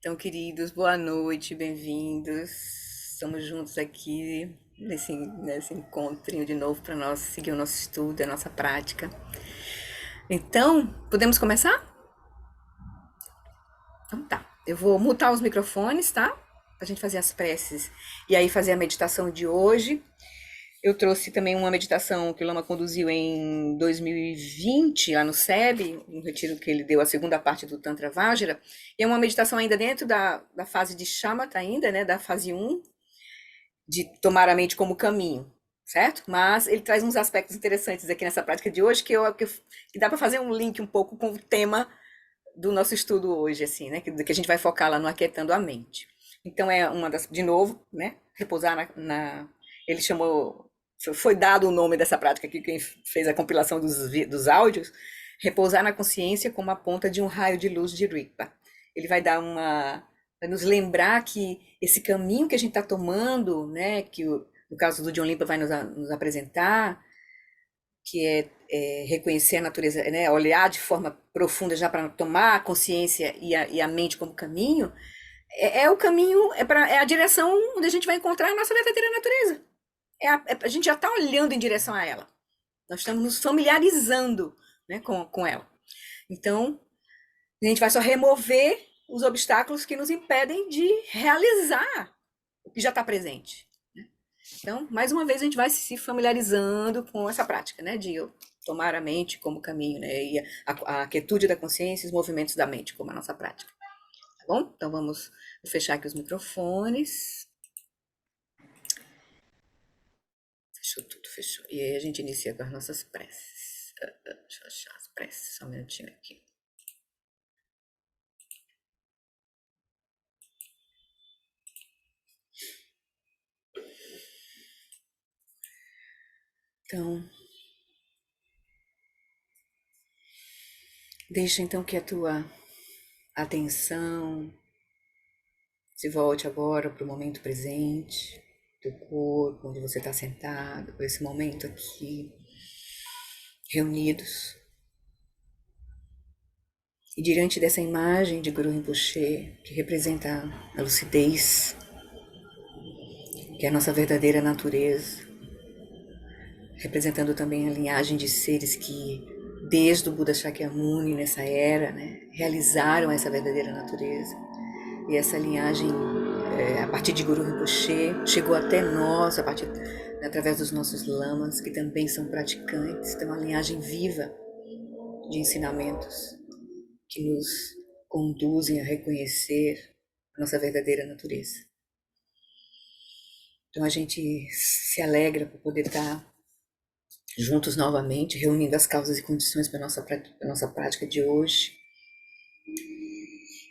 Então, queridos, boa noite, bem-vindos. Estamos juntos aqui nesse encontrinho de novo para nós seguir o nosso estudo, a nossa prática. Então, podemos começar? Então tá. Eu vou mutar os microfones, tá? Pra gente fazer as preces e aí fazer a meditação de hoje. Eu trouxe também uma meditação que o Lama conduziu em 2020, lá no SEB, um retiro que ele deu a segunda parte do Tantra Vajra. E é uma meditação ainda dentro da fase de Shamatha ainda, né? Da fase um de tomar a mente como caminho, certo? Mas ele traz uns aspectos interessantes aqui nessa prática de hoje que dá para fazer um link um pouco com o tema do nosso estudo hoje, assim, né? Que a gente vai focar lá no aquietando a mente. Então é uma das, de novo, né? Repousar ele chamou, foi dado o nome dessa prática aqui, quem fez a compilação dos áudios, repousar na consciência como a ponta de um raio de luz de Rigpa. Ele vai nos lembrar que esse caminho que a gente está tomando, né? No caso do John Limpa vai nos apresentar, que é reconhecer a natureza, né, olhar de forma profunda já para tomar a consciência e a mente como caminho, é o caminho, é a direção onde a gente vai encontrar a nossa verdadeira natureza. A gente já está olhando em direção a ela. Nós estamos nos familiarizando, né, com ela. Então, a gente vai só remover os obstáculos que nos impedem de realizar o que já está presente. Então, mais uma vez, a gente vai se familiarizando com essa prática, né? De eu tomar a mente como caminho, né? E a quietude da consciência e os movimentos da mente como a nossa prática. Tá bom? Então, vamos fechar aqui os microfones. Fechou tudo, fechou. E aí a gente inicia com as nossas preces. Deixa eu achar as preces, só um minutinho aqui. Então, deixa então que a tua atenção se volte agora para o momento presente, teu corpo, onde você está sentado, por esse momento aqui, reunidos. E diante dessa imagem de Guru Rinpoche, que representa a lucidez, que é a nossa verdadeira natureza, representando também a linhagem de seres que, desde o Buda Shakyamuni, nessa era, né, realizaram essa verdadeira natureza. E essa linhagem, a partir de Guru Rinpoche, chegou até nós, através dos nossos lamas, que também são praticantes. Então, uma linhagem viva de ensinamentos que nos conduzem a reconhecer a nossa verdadeira natureza. Então, a gente se alegra por poder estar juntos novamente, reunindo as causas e condições para a nossa prática de hoje.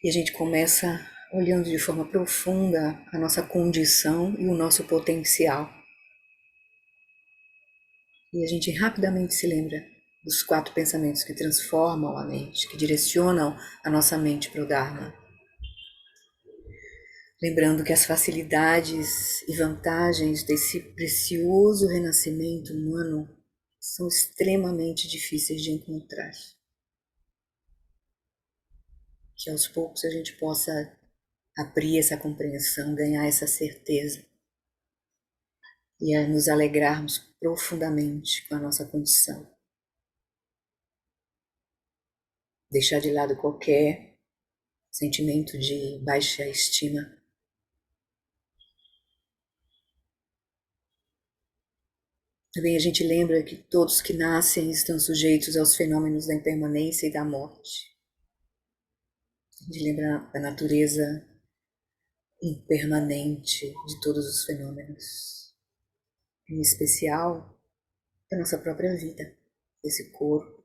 E a gente começa olhando de forma profunda a nossa condição e o nosso potencial. E a gente rapidamente se lembra dos 4 pensamentos que transformam a mente, que direcionam a nossa mente para o Dharma. Lembrando que as facilidades e vantagens desse precioso renascimento humano são extremamente difíceis de encontrar. Que aos poucos a gente possa abrir essa compreensão, ganhar essa certeza e a nos alegrarmos profundamente com a nossa condição. Deixar de lado qualquer sentimento de baixa estima. Também a gente lembra que todos que nascem estão sujeitos aos fenômenos da impermanência e da morte. A gente lembra da natureza impermanente de todos os fenômenos, em especial da nossa própria vida, desse corpo,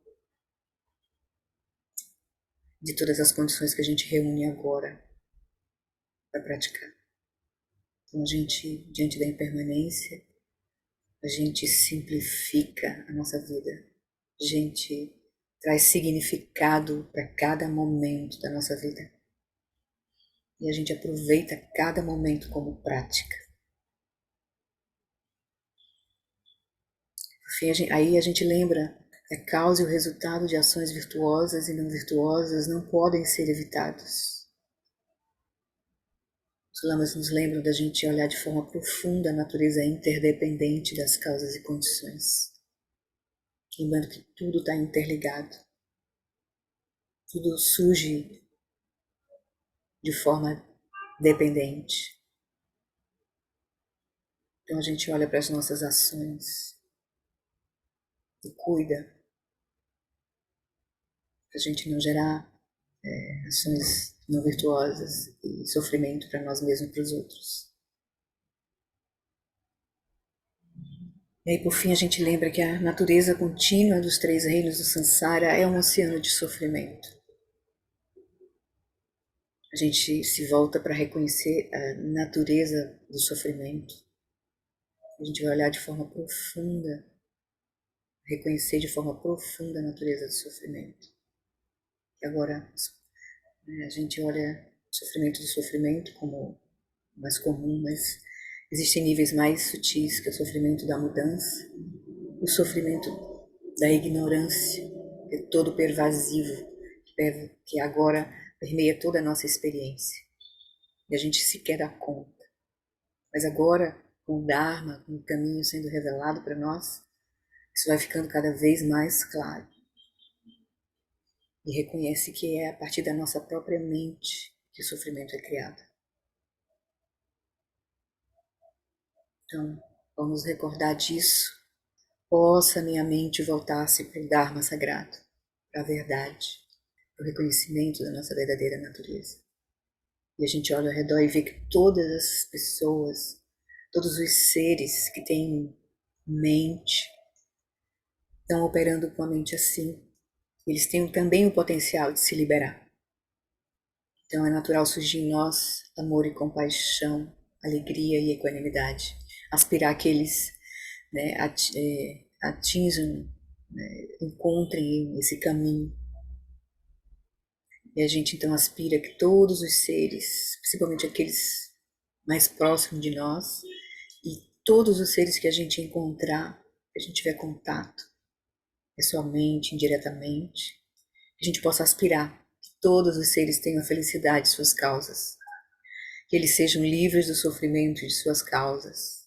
de todas as condições que a gente reúne agora para praticar. Então a gente, diante da impermanência, a gente simplifica a nossa vida, a gente traz significado para cada momento da nossa vida. E a gente aproveita cada momento como prática. Enfim, aí a gente lembra que a causa e o resultado de ações virtuosas e não virtuosas não podem ser evitados. Os lamas nos lembram da gente olhar de forma profunda a natureza interdependente das causas e condições. Lembrando que tudo está interligado. Tudo surge de forma dependente. Então a gente olha para as nossas ações e cuida para a gente não gerar ações não virtuosas e sofrimento para nós mesmos e para os outros. E aí, por fim, a gente lembra que a natureza contínua dos três reinos do Sansara é um oceano de sofrimento. A gente se volta para reconhecer a natureza do sofrimento. A gente vai olhar de forma profunda, reconhecer de forma profunda a natureza do sofrimento. E agora, a gente olha o sofrimento como mais comum, mas existem níveis mais sutis, que é o sofrimento da mudança, o sofrimento da ignorância, que é todo pervasivo, que agora permeia toda a nossa experiência. E a gente sequer dá conta. Mas agora, com o Dharma, com o caminho sendo revelado para nós, isso vai ficando cada vez mais claro. E reconhece que é a partir da nossa própria mente que o sofrimento é criado. Então, vamos recordar disso. Possa minha mente voltar-se para o Dharma sagrado, para a verdade, para o reconhecimento da nossa verdadeira natureza. E a gente olha ao redor e vê que todas as pessoas, todos os seres que têm mente, estão operando com a mente assim. Eles têm também o potencial de se liberar. Então é natural surgir em nós amor e compaixão, alegria e equanimidade. Aspirar que eles atinjam, encontrem esse caminho. E a gente então aspira que todos os seres, principalmente aqueles mais próximos de nós, e todos os seres que a gente encontrar, que a gente tiver contato, pessoalmente, indiretamente, que a gente possa aspirar que todos os seres tenham a felicidade de suas causas, que eles sejam livres do sofrimento de suas causas,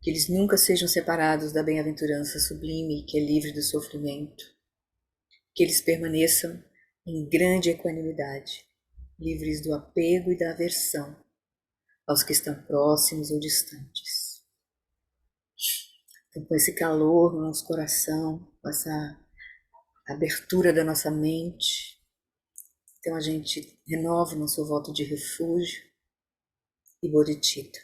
que eles nunca sejam separados da bem-aventurança sublime que é livre do sofrimento, que eles permaneçam em grande equanimidade, livres do apego e da aversão aos que estão próximos ou distantes. Então, com esse calor no nosso coração, com essa abertura da nossa mente, então a gente renova o nosso voto de refúgio e bodhicitta.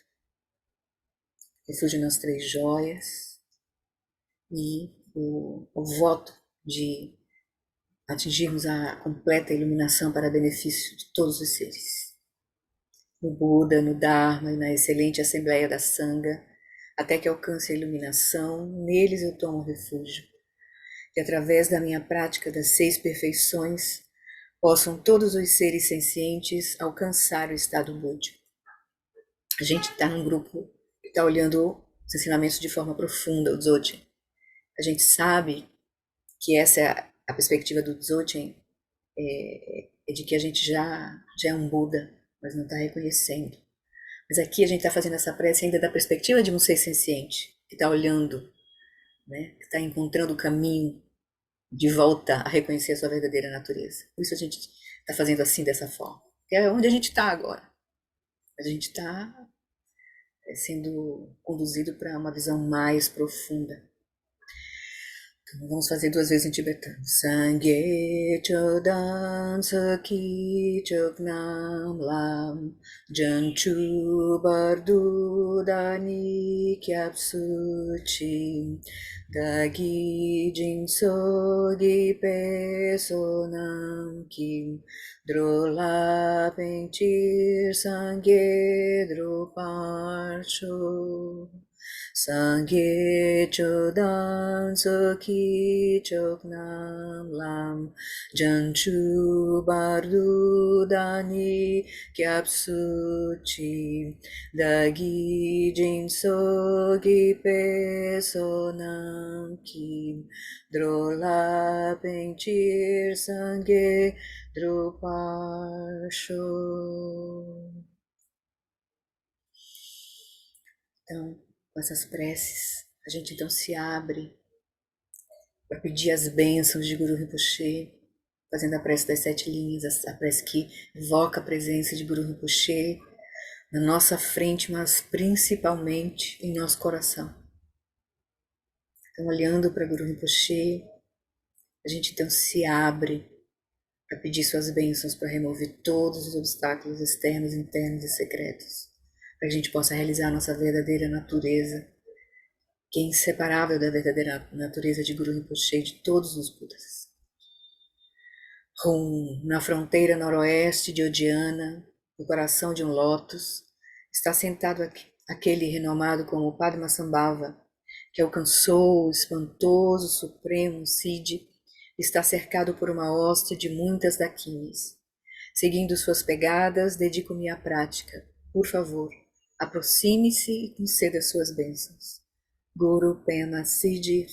Refúgio nas três joias e o voto de atingirmos a completa iluminação para benefício de todos os seres. No Buda, no Dharma e na excelente Assembleia da Sangha, até que alcance a iluminação, neles eu tomo refúgio. Que através da minha prática das 6 perfeições, possam todos os seres sencientes alcançar o estado búdico. A gente está num grupo que está olhando os ensinamentos de forma profunda, o Dzogchen. A gente sabe que essa é a perspectiva do Dzogchen, é de que a gente já é um Buda, mas não está reconhecendo. Mas aqui a gente está fazendo essa prece ainda da perspectiva de um ser senciente, que está olhando, né, que está encontrando o caminho de volta a reconhecer a sua verdadeira natureza. Por isso a gente está fazendo assim, dessa forma. Que é onde a gente está agora. A gente está sendo conduzido para uma visão mais profunda. Então, vamos fazer 2 vezes em tibetano. Sangye chodan saki choknam lam janchu bardu dani kyapsuchi dagi jinso gi pesonam kim drola penchir sangye droparcho. Sangye chodan soki choknam lam janchu bardu dani kyapsuchi dagi jinso gi pesonam kim drola penchir sangye droparsho. Então, com essas preces, a gente então se abre para pedir as bênçãos de Guru Rinpoche, fazendo a prece das 7 linhas, a prece que evoca a presença de Guru Rinpoche na nossa frente, mas principalmente em nosso coração. Então, olhando para Guru Rinpoche, a gente então se abre para pedir suas bênçãos para remover todos os obstáculos externos, internos e secretos, para que a gente possa realizar a nossa verdadeira natureza, que é inseparável da verdadeira natureza de Guru Rinpoche e de todos os Budas. Na fronteira noroeste de Odiana, no coração de um lótus, está sentado aquele renomado como Padmasambhava, que alcançou o espantoso supremo Siddhi, está cercado por uma hoste de muitas dakinis. Seguindo suas pegadas, dedico-me à prática. Por favor, aproxime-se e conceda suas bênçãos. Guru Pema Siddhi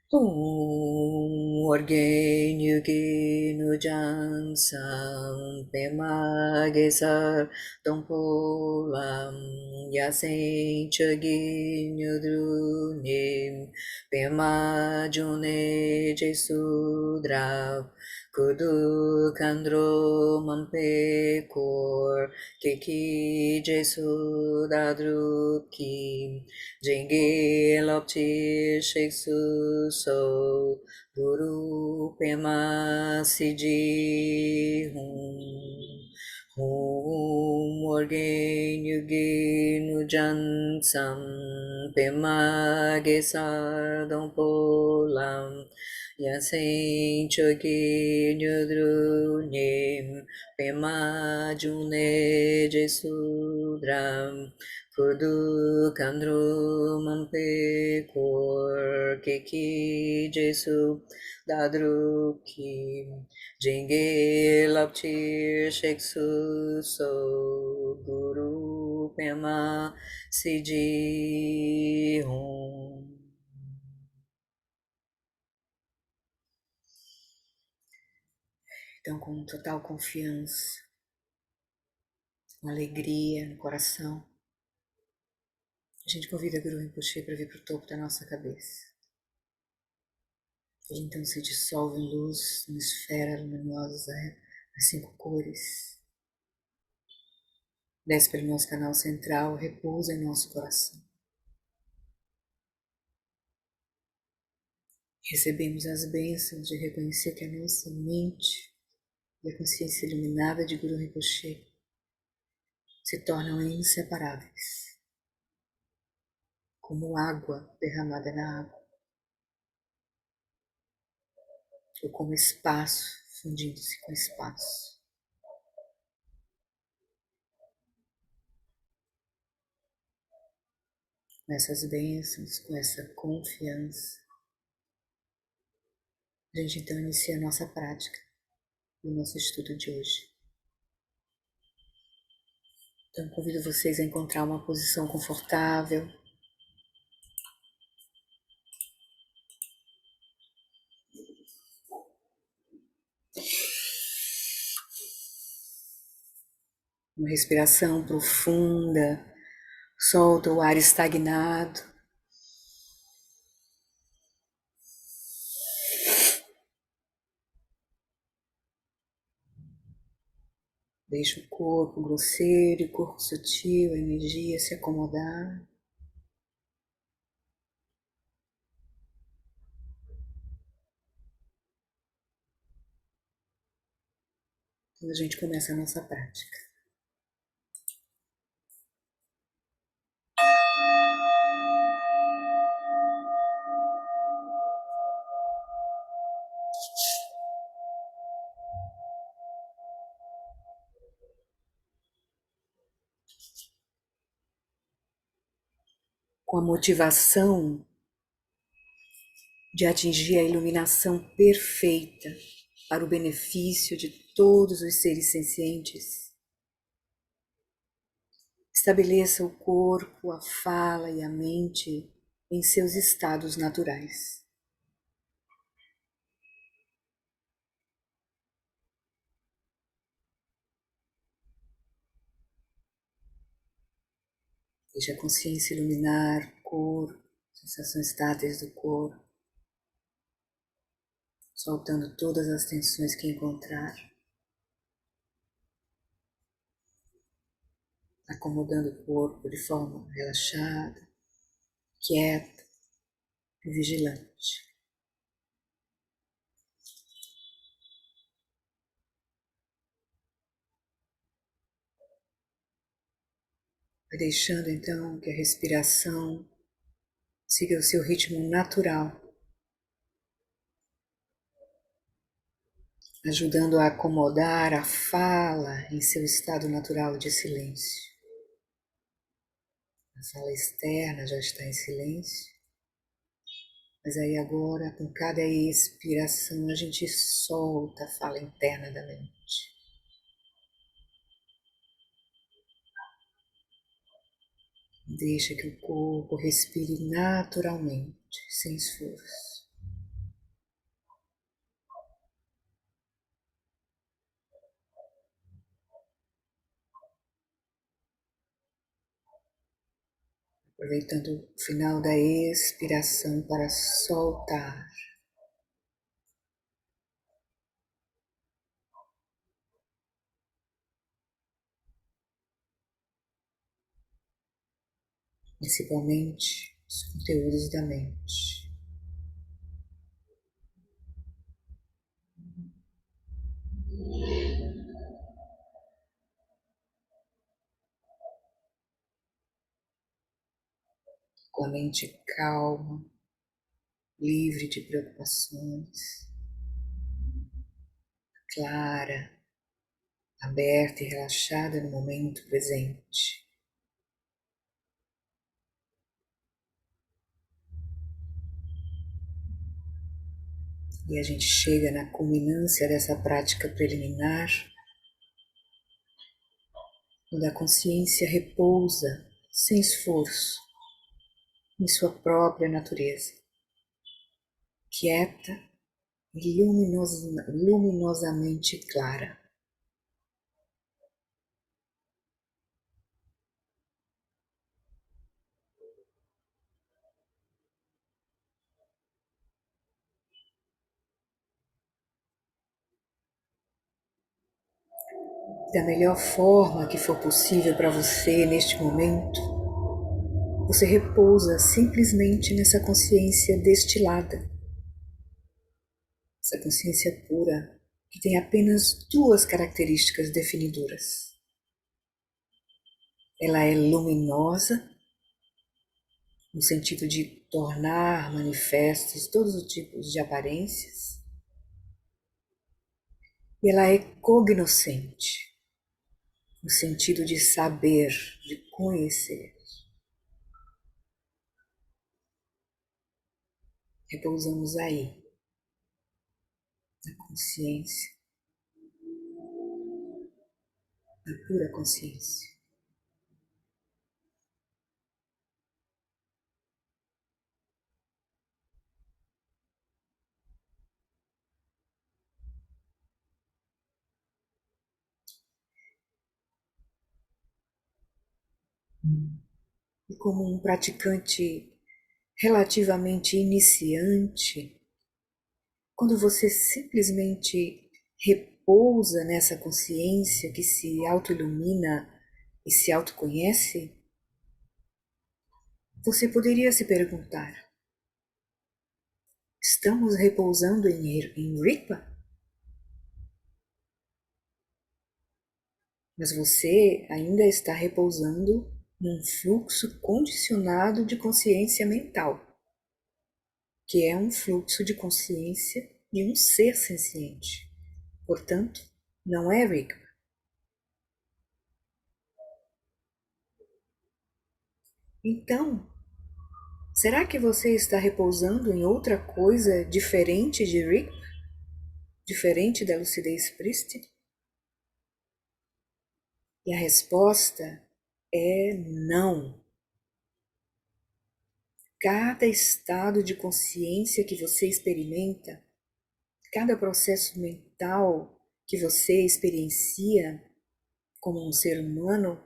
Hum. Orgenyu ki nujan sam pema gesar tompolam yasen chagi nyudrunim pema june jesudrav kudu kandro mampe kor keki jesudadrukim Jingi Lopti Shiksu So Guru Pema Siji Hum Orgen Yugi Nujan Sam Pema Gesar Dompolam Yasen Chogi Nyudru Nim Pema June Jesudram Kudu Kandru Mampe Kor Keki Jesu Dadru Kim Jinge Lapchir Sheksu So Guru Pema Siji Hum. Então, com total confiança, com alegria no coração, a gente convida Guru Rinpoche para vir para o topo da nossa cabeça. Ele então se dissolve em luz, numa esfera luminosa, as 5 cores. Desce pelo nosso canal central, repousa em nosso coração. Recebemos as bênçãos de reconhecer que a nossa mente e a consciência iluminada de Guru Rinpoche se tornam inseparáveis, como água derramada na água, ou como espaço fundindo-se com espaço. Com essas bênçãos, com essa confiança, a gente então inicia a nossa prática, o nosso estudo de hoje. Então convido vocês a encontrar uma posição confortável. Uma respiração profunda, solta o ar estagnado. Deixa o corpo grosseiro e o corpo sutil, a energia se acomodar. Então a gente começa a nossa prática. Com a motivação de atingir a iluminação perfeita para o benefício de todos os seres sencientes, estabeleça o corpo, a fala e a mente em seus estados naturais. Deixa a consciência iluminar o corpo, sensações táteis do corpo, soltando todas as tensões que encontrar, acomodando o corpo de forma relaxada, quieta e vigilante. Vai deixando então que a respiração siga o seu ritmo natural, ajudando a acomodar a fala em seu estado natural de silêncio. A fala externa já está em silêncio, mas aí agora, com cada expiração, a gente solta a fala interna da mente. Deixa que o corpo respire naturalmente, sem esforço. Aproveitando o final da expiração para soltar. Principalmente os conteúdos da mente. Com a mente calma, livre de preocupações, clara, aberta e relaxada no momento presente. E a gente chega na culminância dessa prática preliminar, quando a consciência repousa, sem esforço, em sua própria natureza, quieta e luminosamente clara. Da melhor forma que for possível para você neste momento, você repousa simplesmente nessa consciência destilada, essa consciência pura, que tem apenas duas características definidoras. Ela é luminosa, no sentido de tornar manifestos todos os tipos de aparências, e ela é cognoscente, no sentido de saber, de conhecer. Repousamos aí, na consciência, na pura consciência. E como um praticante relativamente iniciante, quando você simplesmente repousa nessa consciência que se autoilumina e se autoconhece, você poderia se perguntar: estamos repousando em Rigpa? Mas você ainda está repousando num fluxo condicionado de consciência mental, que é um fluxo de consciência de um ser senciente. Portanto, não é Rigpa. Então, será que você está repousando em outra coisa diferente de Rigpa? Diferente da lucidez prístina? E a resposta é não. Cada estado de consciência que você experimenta, cada processo mental que você experiencia como um ser humano,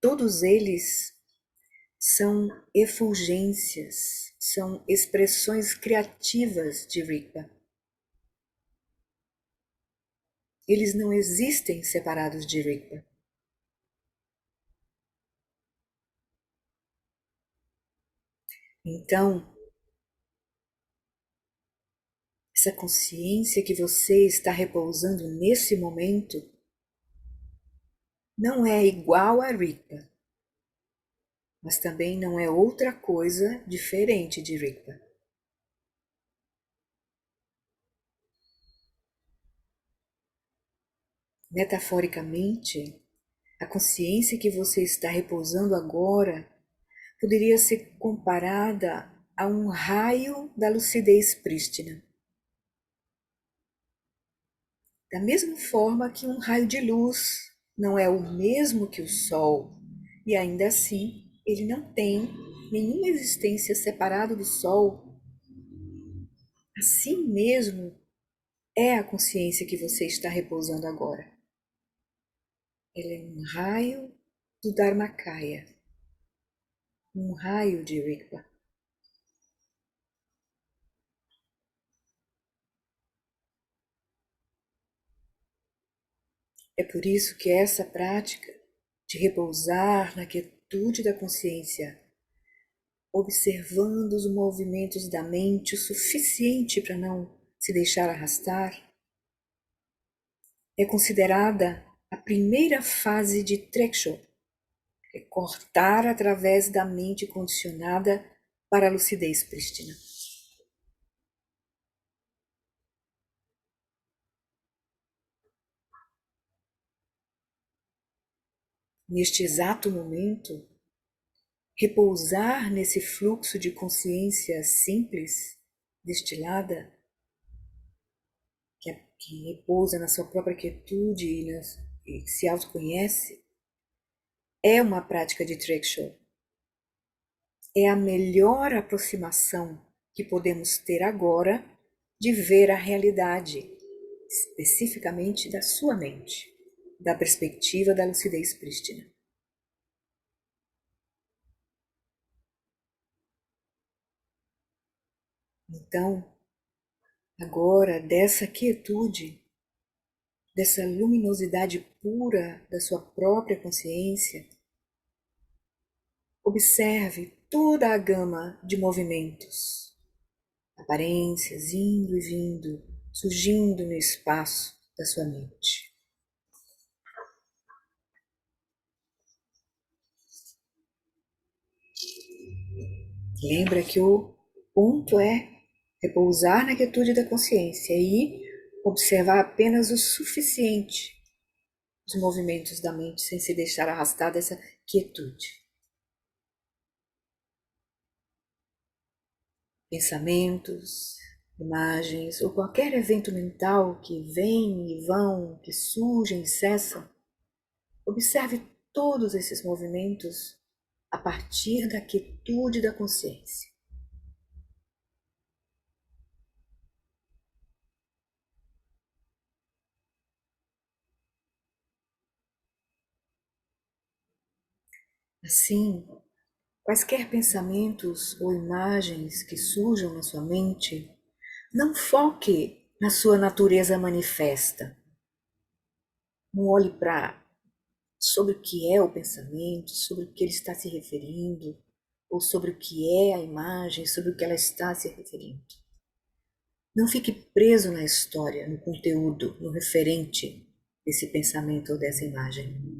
todos eles são efulgências, são expressões criativas de Rigpa. Eles não existem separados de Rigpa. Então, essa consciência que você está repousando nesse momento não é igual a Rigpa, mas também não é outra coisa diferente de Rigpa. Metaforicamente, a consciência que você está repousando agora poderia ser comparada a um raio da lucidez prístina. Da mesma forma que um raio de luz não é o mesmo que o Sol, e ainda assim ele não tem nenhuma existência separada do Sol, assim mesmo é a consciência que você está repousando agora. Ela é um raio do Dharmakaya, um raio de Rigpa. É por isso que essa prática de repousar na quietude da consciência, observando os movimentos da mente o suficiente para não se deixar arrastar, é considerada a primeira fase de Treksho, é cortar através da mente condicionada para a lucidez prístina. Neste exato momento, repousar nesse fluxo de consciência simples, destilada, que repousa na sua própria quietude e se autoconhece, é uma prática de Treksho. É a melhor aproximação que podemos ter agora de ver a realidade, especificamente da sua mente, da perspectiva da lucidez prístina. Então, agora, dessa quietude, dessa luminosidade pura da sua própria consciência, observe toda a gama de movimentos, aparências indo e vindo, surgindo no espaço da sua mente. Lembra que o ponto é repousar na quietude da consciência e observar apenas o suficiente os movimentos da mente sem se deixar arrastar dessa quietude. Pensamentos, imagens ou qualquer evento mental que vem e vão, que surgem e cessam, observe todos esses movimentos a partir da quietude da consciência. Assim, quaisquer pensamentos ou imagens que surjam na sua mente, não foque na sua natureza manifesta. Não olhe para sobre o que é o pensamento, sobre o que ele está se referindo, ou sobre o que é a imagem, sobre o que ela está se referindo. Não fique preso na história, no conteúdo, no referente desse pensamento ou dessa imagem.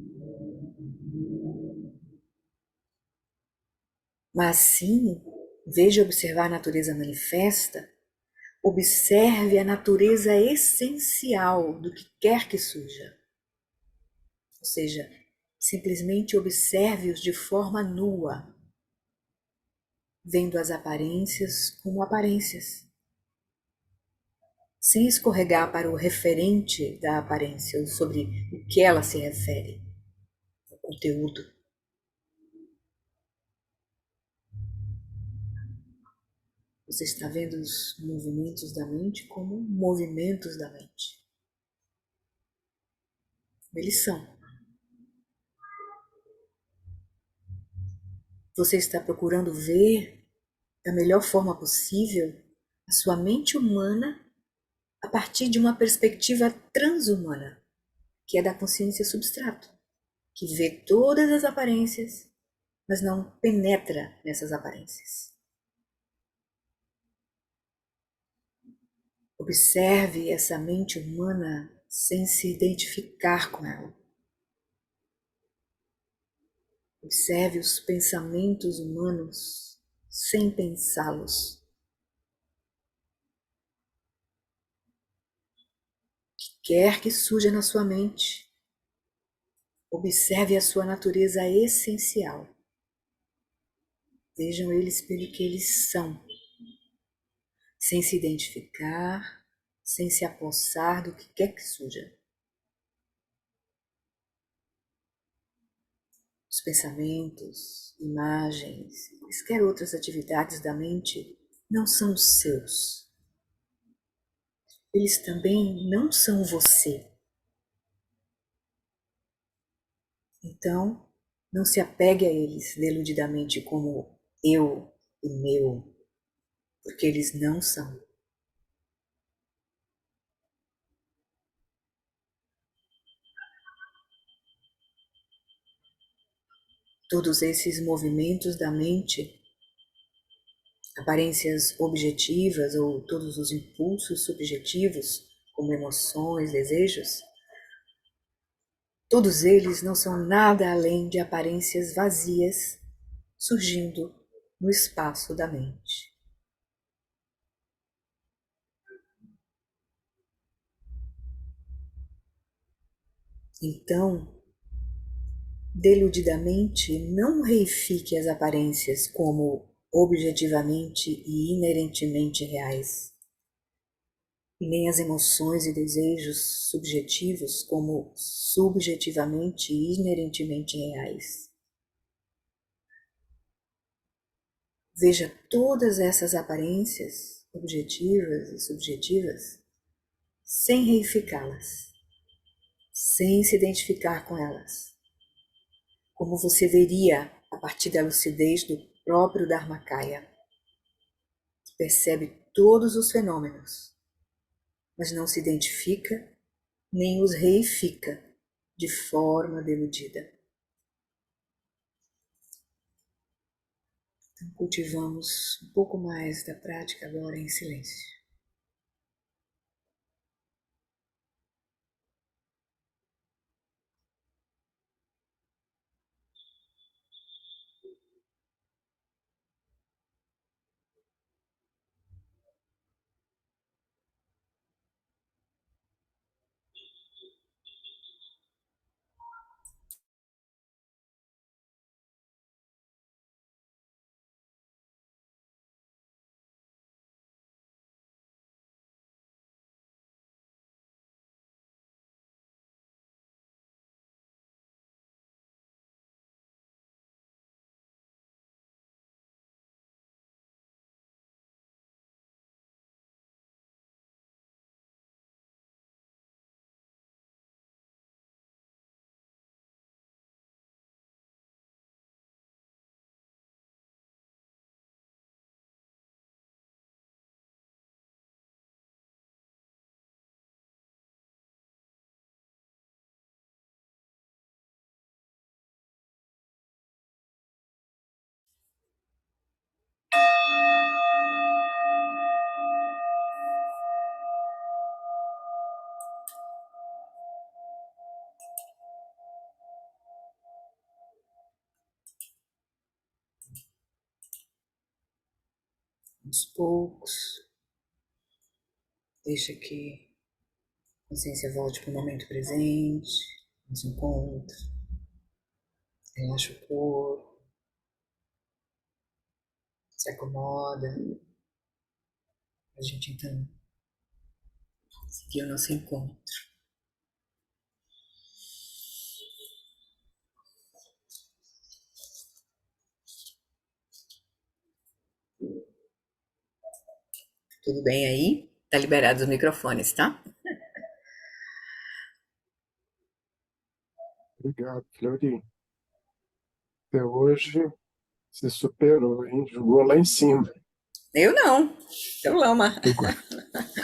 Mas sim, veja observar a natureza manifesta, observe a natureza essencial do que quer que surja. Ou seja, simplesmente observe-os de forma nua, vendo as aparências como aparências, sem escorregar para o referente da aparência ou sobre o que ela se refere, o conteúdo. Você está vendo os movimentos da mente como movimentos da mente. Eles são. Você está procurando ver da melhor forma possível a sua mente humana a partir de uma perspectiva transhumana, que é da consciência substrato, que vê todas as aparências, mas não penetra nessas aparências. Observe essa mente humana sem se identificar com ela. Observe os pensamentos humanos sem pensá-los. O que quer que surja na sua mente, observe a sua natureza essencial. Vejam eles pelo que eles são, sem se identificar, sem se apossar do que quer que surja. Os pensamentos, imagens, quaisquer outras atividades da mente não são seus. Eles também não são você. Então, não se apegue a eles deludidamente como eu e meu, porque eles não são. Todos esses movimentos da mente, aparências objetivas ou todos os impulsos subjetivos, como emoções, desejos, todos eles não são nada além de aparências vazias surgindo no espaço da mente. Então, deludidamente, não reifique as aparências como objetivamente e inerentemente reais, e nem as emoções e desejos subjetivos como subjetivamente e inerentemente reais. Veja todas essas aparências objetivas e subjetivas sem reificá-las, sem se identificar com elas, como você veria a partir da lucidez do próprio Dharmakaya, que percebe todos os fenômenos, mas não se identifica nem os reifica de forma deludida. Então, cultivamos um pouco mais da prática agora em silêncio. Aos poucos, deixa que a consciência volte para o momento presente, nos encontra, relaxa o corpo, se acomoda, a gente então seguir o nosso encontro. Tudo bem aí? Tá liberado os microfones, tá? Obrigado, Fleury. Até hoje Você superou, hein? Jogou lá em cima. Eu não, eu lama. Jogou,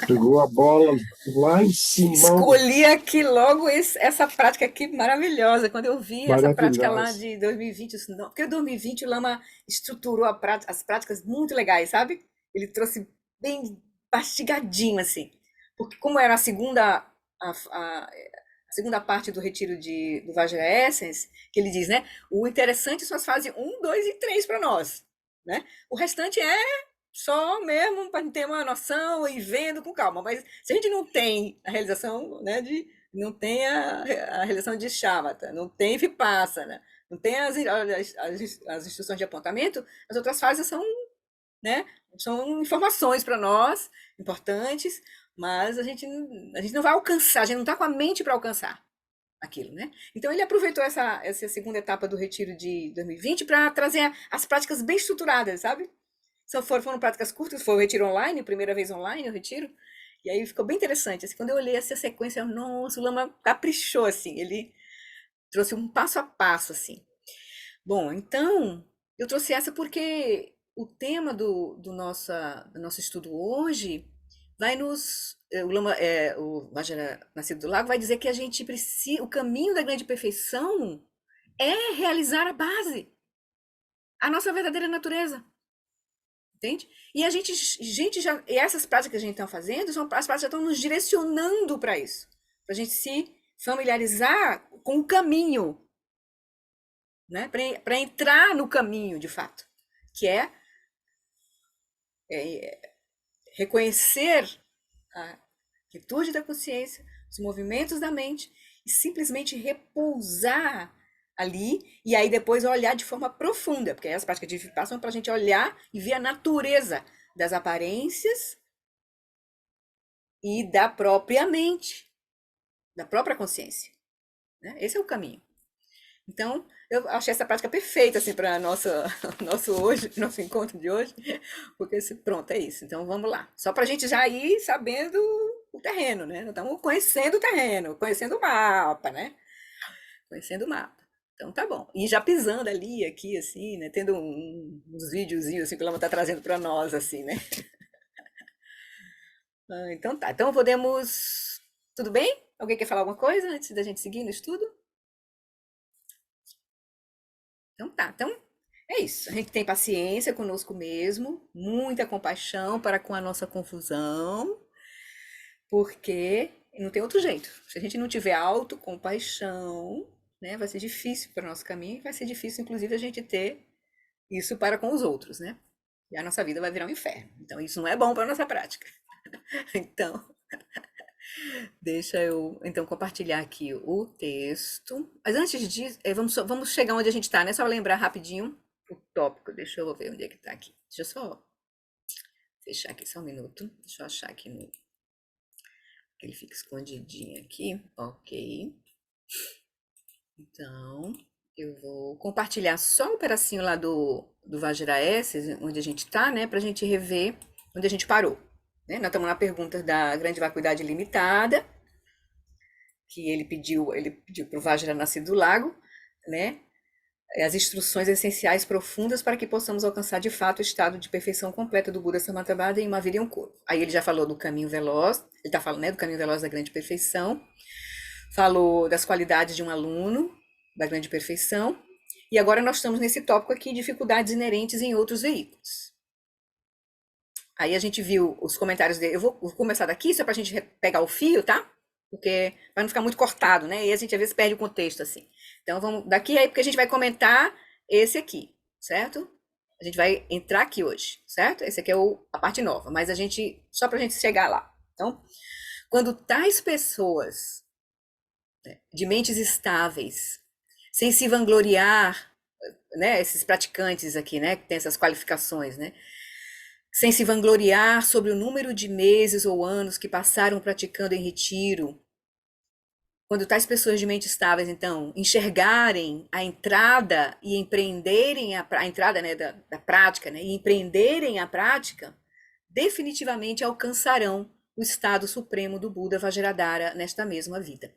jogou a bola lá em cima. Escolhi aqui logo essa prática aqui maravilhosa. Quando eu vi essa prática lá Maravilhosa. de 2020, eu disse, não, porque em 2020 o Lama estruturou as práticas muito legais, sabe? Ele trouxe bem mastigadinho, assim. Porque como era a segunda parte do retiro do Vajra Essence, que ele diz, né? O interessante são as fases um, 2 e 3 para nós, né? O restante é só mesmo para ter uma noção e vendo com calma. Mas se a gente não tem a realização, né, não tem a realização de Shamatha, não tem Vipassana, não tem as instruções de apontamento, as outras fases são, né, são informações para nós, importantes, mas a gente não vai alcançar, a gente não está com a mente para alcançar aquilo, né? Então ele aproveitou essa segunda etapa do retiro de 2020 para trazer as práticas bem estruturadas, sabe? Foram práticas curtas, foi o retiro online, primeira vez online o retiro. E aí ficou bem interessante. Assim, quando eu olhei essa sequência, nossa, o Lama caprichou, assim. Ele trouxe um passo a passo, assim. Bom, então, eu trouxe essa porque o tema do nosso estudo hoje vai nos... O Lama, o Vajra Nascido do Lago vai dizer que a gente precisa... O caminho da grande perfeição é realizar a base, a nossa verdadeira natureza. Entende? E e essas práticas que a gente está fazendo, as práticas que estão nos direcionando para isso, para a gente se familiarizar com o caminho, né? Para entrar no caminho de fato, que reconhecer a quietude da consciência, os movimentos da mente e simplesmente repousar ali e aí depois olhar de forma profunda, porque aí as práticas de passam para a gente olhar e ver a natureza das aparências e da própria mente, da própria consciência, né? Esse é o caminho. Então, eu achei essa prática perfeita assim para nossa nosso hoje, nosso encontro de hoje, porque pronto, é isso. Então, vamos lá. Só para a gente já ir sabendo o terreno, né? Nós estamos conhecendo o terreno, conhecendo o mapa, né? Conhecendo o mapa. Então tá bom. E já pisando ali, aqui, assim, né? Tendo uns videozinhos assim que o Lama tá trazendo para nós, assim, né? Então tá. Então podemos. Tudo bem? Alguém quer falar alguma coisa antes da gente seguir no estudo? Então tá. Então é isso. A gente tem paciência conosco mesmo, muita compaixão para com a nossa confusão, porque não tem outro jeito. Se a gente não tiver autocompaixão, né, vai ser difícil para o nosso caminho, e vai ser difícil, inclusive, a gente ter isso para com os outros, né? E a nossa vida vai virar um inferno. Então, isso não é bom para a nossa prática. Então, deixa eu então compartilhar aqui o texto. Mas antes disso, vamos chegar onde a gente está, né? Só lembrar rapidinho o tópico. Deixa eu ver onde é que está aqui. Deixa eu só fechar aqui só um minuto. Deixa eu achar aqui no. Ele fica escondidinho aqui. Ok. Então, eu vou compartilhar só um pedacinho lá do Vajra S, onde a gente está, né? Para a gente rever onde a gente parou. Né? Nós estamos na pergunta da grande vacuidade limitada, que ele pediu para o Vajra Nascido do Lago, né? As instruções essenciais profundas para que possamos alcançar de fato o estado de perfeição completa do Buda Samatavada em uma vida e um corpo. Aí ele já falou do caminho veloz, ele está falando, né, do caminho veloz da grande perfeição, falou das qualidades de um aluno da grande perfeição, e agora nós estamos nesse tópico aqui, dificuldades inerentes em outros veículos. Aí a gente viu os comentários dele. Eu vou começar daqui, só para a gente pegar o fio, tá? Porque para não ficar muito cortado, né? E a gente às vezes perde o contexto assim. Então vamos daqui aí, porque a gente vai comentar esse aqui, certo? A gente vai entrar aqui hoje, certo? Esse aqui é a parte nova, mas a gente só para a gente chegar lá. Então, quando tais pessoas, né, de mentes estáveis, sem se vangloriar, né? Esses praticantes aqui, né? Que tem essas qualificações, né? Sem se vangloriar sobre o número de meses ou anos que passaram praticando em retiro. Quando tais pessoas de mente estáveis, então, enxergarem a entrada e empreenderem a entrada, né, da prática, né, e empreenderem a prática, definitivamente alcançarão o estado supremo do Buda Vajradhara nesta mesma vida.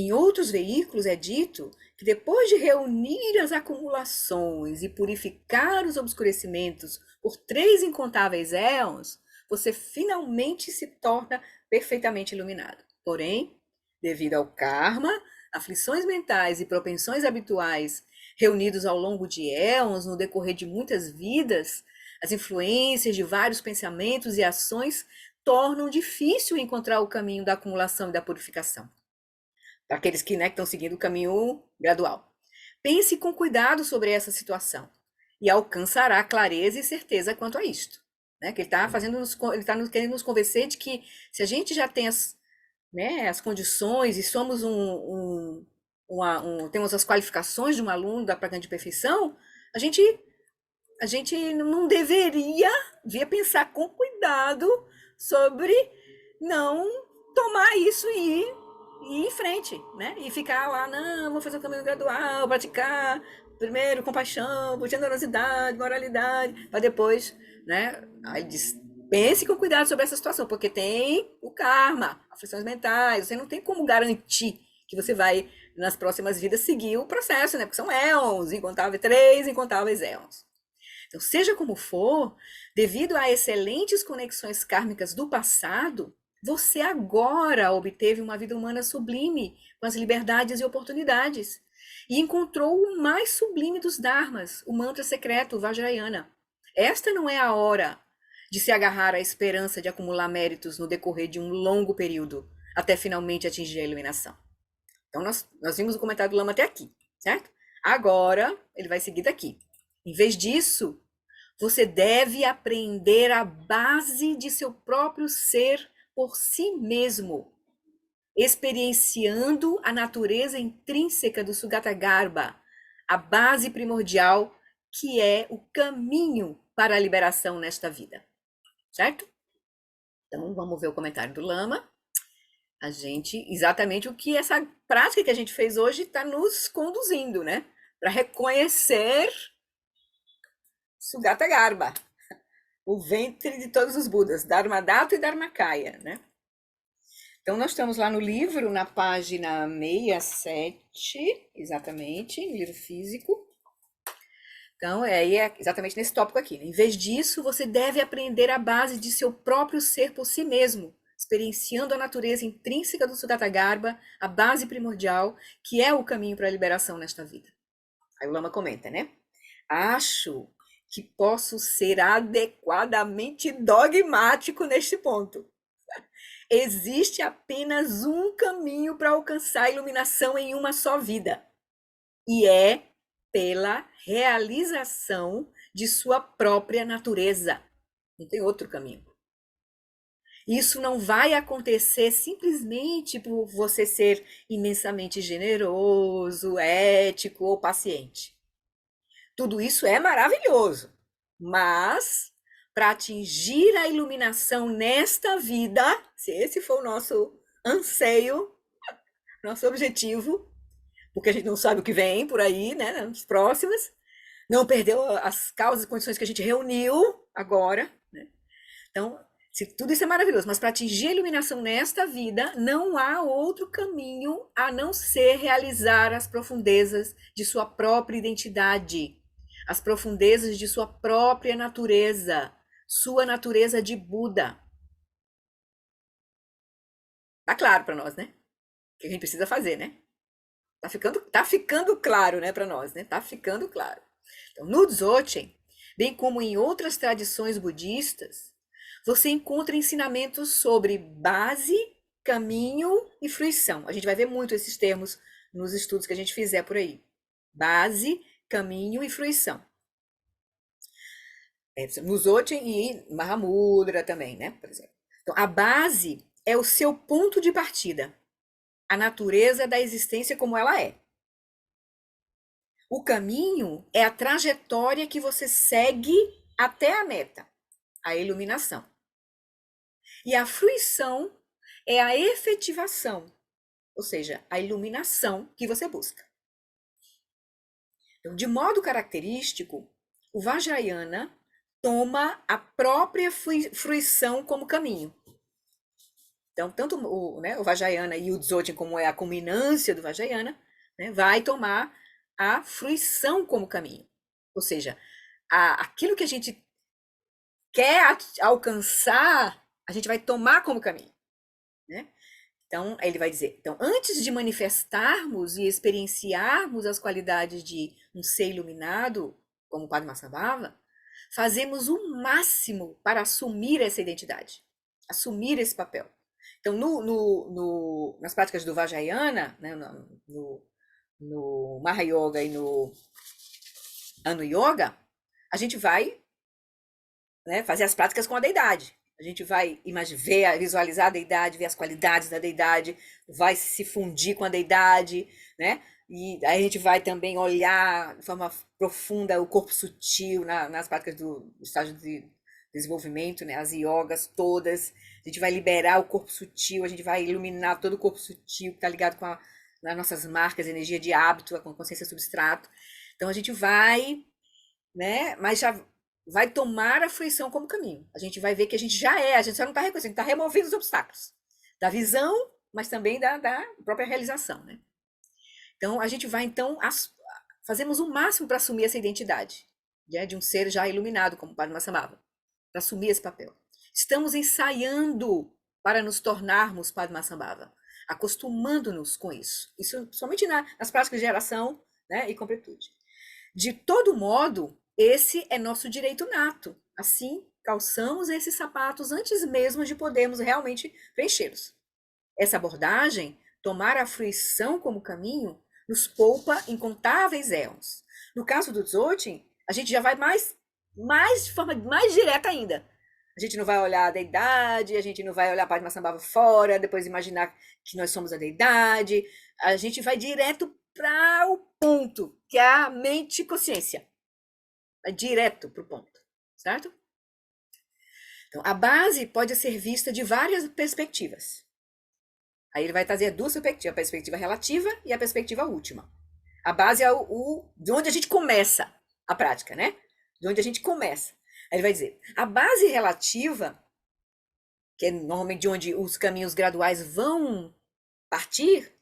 Em outros veículos é dito que depois de reunir as acumulações e purificar os obscurecimentos por 3 incontáveis éons, você finalmente se torna perfeitamente iluminado. Porém, devido ao karma, aflições mentais e propensões habituais reunidos ao longo de éons, no decorrer de muitas vidas, as influências de vários pensamentos e ações tornam difícil encontrar o caminho da acumulação e da purificação. Para aqueles que estão seguindo o caminho gradual. Pense com cuidado sobre essa situação e alcançará clareza e certeza quanto a isto. Né? Que ele está querendo nos convencer de que se a gente já tem as condições e somos temos as qualificações de um aluno da Pra Grande Perfeição, a gente não deveria vir pensar com cuidado sobre não tomar isso e ir em frente, né? E ficar lá, não, vou fazer o caminho gradual, praticar primeiro compaixão, generosidade, moralidade, para depois, né? Aí diz, pense com cuidado sobre essa situação, porque tem o karma, aflições mentais, você não tem como garantir que você vai, nas próximas vidas, seguir o processo, né? Porque são éons, incontáveis, 3 incontáveis éons. Então, seja como for, devido a excelentes conexões kármicas do passado, você agora obteve uma vida humana sublime, com as liberdades e oportunidades, e encontrou o mais sublime dos dharmas, o mantra secreto, o Vajrayana. Esta não é a hora de se agarrar à esperança de acumular méritos no decorrer de um longo período, até finalmente atingir a iluminação. Então, nós vimos o comentário do Lama até aqui, certo? Agora, ele vai seguir daqui. Em vez disso, você deve aprender a base de seu próprio ser por si mesmo, experienciando a natureza intrínseca do Sugatagarbha, a base primordial que é o caminho para a liberação nesta vida. Certo? Então, vamos ver o comentário do Lama. Exatamente o que essa prática que a gente fez hoje está nos conduzindo, né? Para reconhecer Sugatagarbha, o ventre de todos os Budas, Dharmadhatu e Dharmakaya, né? Então, nós estamos lá no livro, na página 67, exatamente, no livro físico. Então, é exatamente nesse tópico aqui. Né? Em vez disso, você deve aprender a base de seu próprio ser por si mesmo, experienciando a natureza intrínseca do Sugatagarbha, a base primordial, que é o caminho para a liberação nesta vida. Aí o Lama comenta, né? Acho que posso ser adequadamente dogmático neste ponto. Existe apenas um caminho para alcançar a iluminação em uma só vida, e é pela realização de sua própria natureza. Não tem outro caminho. Isso não vai acontecer simplesmente por você ser imensamente generoso, ético ou paciente. Tudo isso é maravilhoso, mas para atingir a iluminação nesta vida, se esse for o nosso anseio, nosso objetivo, porque a gente não sabe o que vem por aí, né, nas próximas, não perdeu as causas e condições que a gente reuniu agora, né? Então, se tudo isso é maravilhoso, mas para atingir a iluminação nesta vida, não há outro caminho a não ser realizar as profundezas de sua própria identidade, as profundezas de sua própria natureza, sua natureza de Buda. Tá claro para nós, né? O que a gente precisa fazer, né? Tá ficando claro, né, para nós, né? Tá ficando claro. Então, no Dzogchen, bem como em outras tradições budistas, você encontra ensinamentos sobre base, caminho e fruição. A gente vai ver muito esses termos nos estudos que a gente fizer por aí. Base, caminho e fruição. No Dzogchen e Mahamudra também, né, por exemplo. Então, a base é o seu ponto de partida, a natureza da existência como ela é. O caminho é a trajetória que você segue até a meta, a iluminação. E a fruição é a efetivação, ou seja, a iluminação que você busca. Então, de modo característico, o Vajrayana toma a própria fruição como caminho. Então, tanto o Vajrayana e o Dzogchen, como é a culminância do Vajrayana, né, vai tomar a fruição como caminho. Ou seja, aquilo que a gente quer alcançar, a gente vai tomar como caminho, né? Então, aí ele vai dizer, então, antes de manifestarmos e experienciarmos as qualidades de um ser iluminado, como o Padmasambhava, fazemos o máximo para assumir essa identidade, assumir esse papel. Então, nas práticas do Vajrayana, né, no Mahayoga e no Anu Yoga, a gente vai, né, fazer as práticas com a deidade. A gente vai visualizar a deidade, ver as qualidades da deidade, vai se fundir com a deidade, né? E aí a gente vai também olhar de forma profunda o corpo sutil nas práticas do estágio de desenvolvimento, né? As yogas todas. A gente vai liberar o corpo sutil, a gente vai iluminar todo o corpo sutil que está ligado com as nossas marcas, energia de hábito, com a consciência substrato. Então a gente vai, né? Mas já vai tomar a fruição como caminho. A gente vai ver que a gente já a gente só não está reconhecendo, está removendo os obstáculos da visão, mas também da própria realização, né? Então, a gente vai, então, fazemos o máximo para assumir essa identidade, né, de um ser já iluminado, como o Padmasambhava, para assumir esse papel. Estamos ensaiando para nos tornarmos Padmasambhava, acostumando-nos com isso. Isso somente nas práticas de geração, né, e completude. De todo modo, esse é nosso direito nato. Assim, calçamos esses sapatos antes mesmo de podermos realmente preenchê-los. Essa abordagem, tomar a fruição como caminho, nos poupa incontáveis erros. No caso do Dzogchen, a gente já vai de forma mais direta ainda. A gente não vai olhar a deidade, a gente não vai olhar a Padmasambhava fora, depois imaginar que nós somos a deidade. A gente vai direto para o ponto, que é a mente e consciência. Vai direto para o ponto, certo? Então, a base pode ser vista de várias perspectivas. Aí ele vai trazer duas perspectivas, a perspectiva relativa e a perspectiva última. A base é de onde a gente começa a prática, né? De onde a gente começa. Aí ele vai dizer, a base relativa, que é normalmente de onde os caminhos graduais vão partir,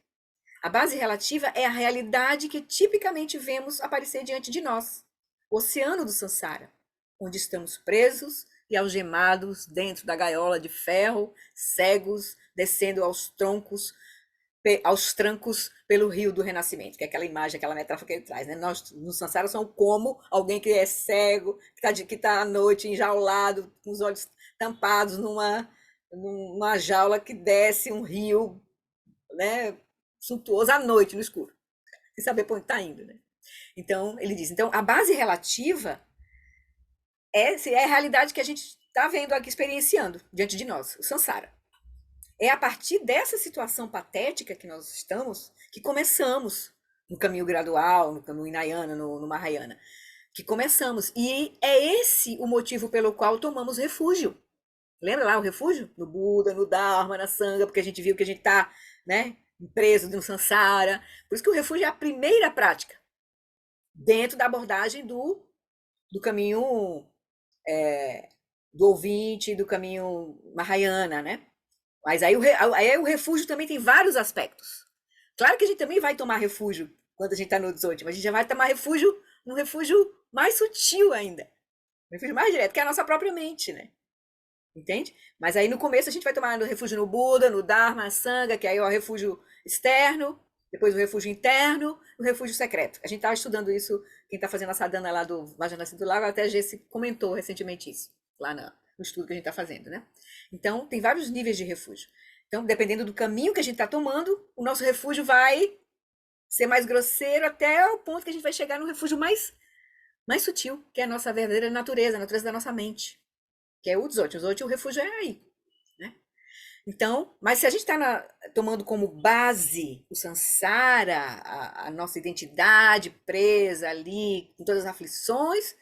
a base relativa é a realidade que tipicamente vemos aparecer diante de nós. O oceano do Sansara, onde estamos presos e algemados dentro da gaiola de ferro, cegos, descendo aos trancos pelo rio do renascimento, que é aquela imagem, aquela metáfora que ele traz, né? Nós, no Sansara, somos como alguém que é cego, que tá à noite enjaulado, com os olhos tampados numa jaula que desce um rio, né, suntuoso à noite, no escuro, sem saber para onde está indo, né? Então, ele diz, então, a base relativa é a realidade que a gente está vendo aqui, experienciando diante de nós, o Sansara. É a partir dessa situação patética que nós estamos que começamos no caminho gradual, no Hinayana, no Mahayana, que começamos. E é esse o motivo pelo qual tomamos refúgio. Lembra lá o refúgio? No Buda, no Dharma, na Sangha, porque a gente viu que a gente está, né, preso no Sansara. Por isso que o refúgio é a primeira prática dentro da abordagem do caminho do ouvinte, do caminho Mahayana, né? Mas aí o refúgio também tem vários aspectos. Claro que a gente também vai tomar refúgio quando a gente está no Dzogchen, mas a gente já vai tomar refúgio num refúgio mais sutil ainda. Um refúgio mais direto, que é a nossa própria mente, né? Entende? Mas aí no começo a gente vai tomar refúgio no Buda, no Dharma, na Sangha, que aí é o refúgio externo, depois o refúgio interno, o refúgio secreto. A gente estava estudando isso, quem está fazendo a sadhana lá do Vajanasi do Lago, até a Jessi comentou recentemente isso, lá no estudo que a gente está fazendo, né? Então, tem vários níveis de refúgio. Então, dependendo do caminho que a gente está tomando, o nosso refúgio vai ser mais grosseiro até o ponto que a gente vai chegar no refúgio mais sutil, que é a nossa verdadeira natureza, a natureza da nossa mente, que é o Dzogchen. O Dzogchen, o refúgio é aí, né? Então, mas se a gente está tomando como base o Sansara, a nossa identidade presa ali, com todas as aflições,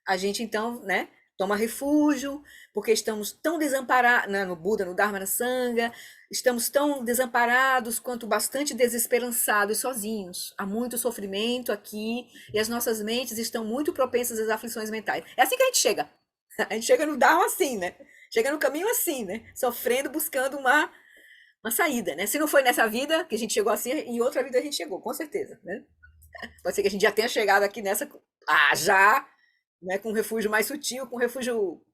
a gente então, né, toma refúgio, porque estamos tão desamparados, né, no Buda, no Dharma, na Sangha, estamos tão desamparados quanto bastante desesperançados e sozinhos. Há muito sofrimento aqui e as nossas mentes estão muito propensas às aflições mentais. É assim que a gente chega. A gente chega no Dharma assim, né? Chega no caminho assim, né? Sofrendo, buscando uma uma saída, né? Se não foi nessa vida que a gente chegou assim, em outra vida a gente chegou, com certeza, né? Pode ser que a gente já tenha chegado aqui nessa, já, né, com um refúgio mais sutil, com um refúgio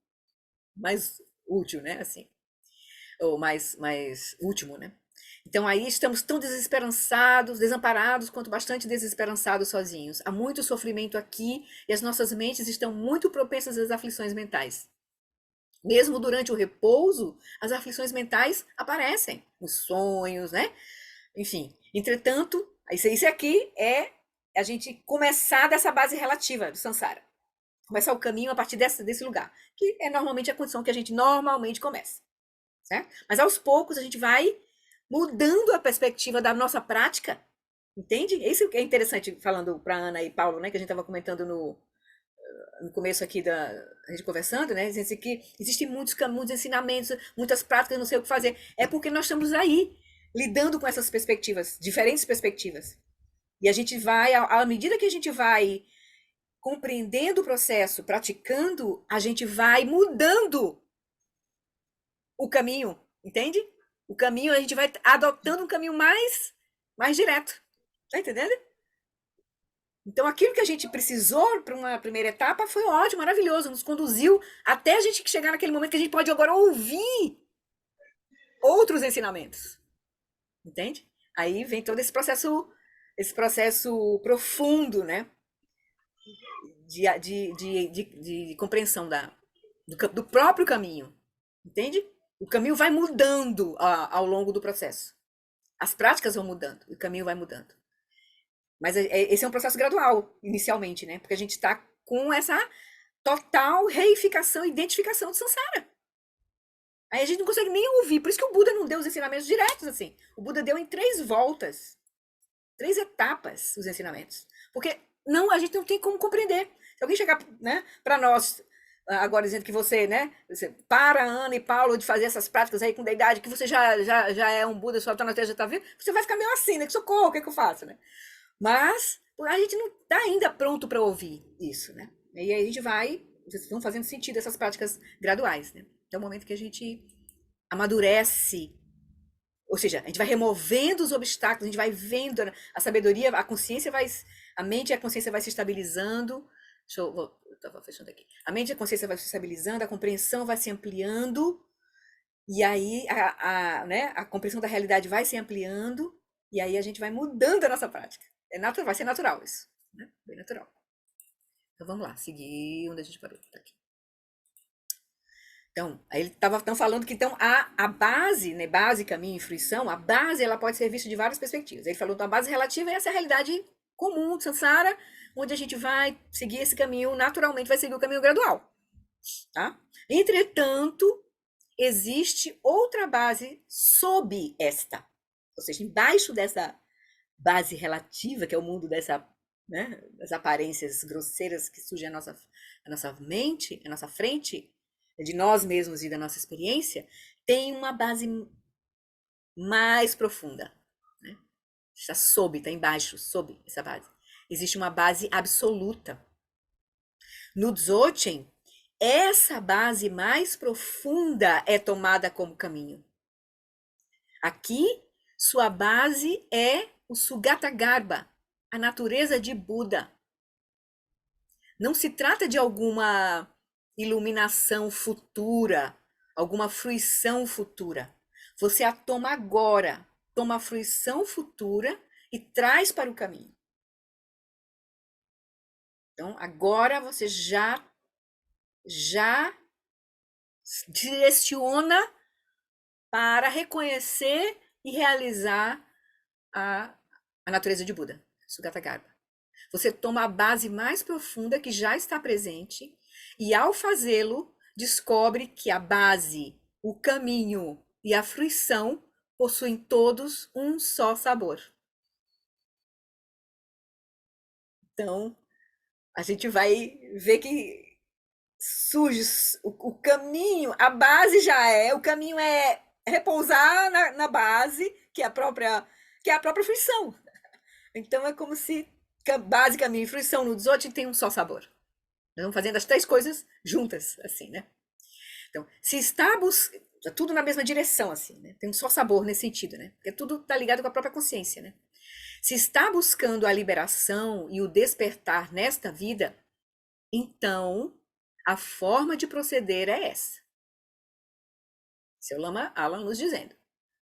mais útil, né, assim, ou mais último, né? Então aí estamos tão desesperançados, desamparados, quanto bastante desesperançados sozinhos. Há muito sofrimento aqui e as nossas mentes estão muito propensas às aflições mentais. Mesmo durante o repouso, as aflições mentais aparecem, os sonhos, né? Enfim, entretanto, isso aqui é a gente começar dessa base relativa do samsara. Começar o caminho a partir desse lugar, que é normalmente a condição que a gente normalmente começa, certo? Mas aos poucos a gente vai mudando a perspectiva da nossa prática, entende? Isso que é interessante, falando para Ana e Paulo, né, que a gente estava comentando no começo aqui a gente conversando, né, dizendo que existem muitos ensinamentos, muitas práticas, não sei o que fazer. É porque nós estamos aí, lidando com essas perspectivas, diferentes perspectivas. E a gente vai, à medida que a gente vai compreendendo o processo, praticando, a gente vai mudando o caminho, entende? O caminho, a gente vai adotando um caminho mais direto. Tá entendendo? Então, aquilo que a gente precisou para uma primeira etapa foi ótimo, maravilhoso, nos conduziu até a gente chegar naquele momento que a gente pode agora ouvir outros ensinamentos. Entende? Aí vem todo esse processo profundo, né? De compreensão do próprio caminho. Entende? O caminho vai mudando ao longo do processo. As práticas vão mudando, o caminho vai mudando. Mas esse é um processo gradual, inicialmente, né? Porque a gente está com essa total reificação, identificação do samsara. Aí a gente não consegue nem ouvir. Por isso que o Buda não deu os ensinamentos diretos, assim. O Buda deu em 3 voltas, 3 etapas, os ensinamentos. Porque a gente não tem como compreender. Se alguém chegar, né, para nós, agora dizendo que você, né, você para, Ana e Paulo, de fazer essas práticas aí com deidade, que você já é um Buda, sua alta já está vindo, você vai ficar meio assim, né? Que socorro, o que eu faço, né? Mas a gente não está ainda pronto para ouvir isso, né? E aí a gente vão fazendo sentido essas práticas graduais, né? É o momento que a gente amadurece, ou seja, a gente vai removendo os obstáculos, a gente vai vendo a sabedoria, a mente e a consciência vai se estabilizando. Eu estava fechando aqui. A mente e a consciência vai se estabilizando, a compreensão vai se ampliando, e aí né, a compreensão da realidade vai se ampliando, e aí a gente vai mudando a nossa prática. Vai ser natural isso, né? Bem natural. Então vamos lá, seguir onde a gente parou. Tá aqui. Então, aí ele estava falando que então a base, né, base, caminho e fruição, a base ela pode ser vista de várias perspectivas. Ele falou que a base relativa é essa realidade comum do samsara, onde a gente vai seguir esse caminho naturalmente, vai seguir o caminho gradual, tá? Entretanto, existe outra base sob esta, ou seja, embaixo dessa base relativa, que é o mundo né, das aparências grosseiras que surgem à nossa mente, à nossa frente, de nós mesmos e da nossa experiência, tem uma base mais profunda. Né? Está está embaixo, sob essa base. Existe uma base absoluta. No Dzogchen, essa base mais profunda é tomada como caminho. Aqui, sua base é o Sugata Garbha, a natureza de Buda. Não se trata de alguma iluminação futura, alguma fruição futura. Você a toma agora, toma a fruição futura e traz para o caminho. Então, agora você já direciona para reconhecer e realizar a natureza de Buda, Sugata Garbha. Você toma a base mais profunda que já está presente e, ao fazê-lo, descobre que a base, o caminho e a fruição possuem todos um só sabor. Então, a gente vai ver que surge o caminho, a base o caminho é repousar na base, que é a própria fruição. Então, é como se base, caminho e fruição no Dzogchen tem um só sabor. Nós vamos fazendo as 3 coisas juntas, assim, né? Então, se está Tá tudo na mesma direção, assim, né? Tem um só sabor nesse sentido, né? Porque tudo tá ligado com a própria consciência, né? Se está buscando a liberação e o despertar nesta vida, então a forma de proceder é essa. Seu Lama Alan nos dizendo: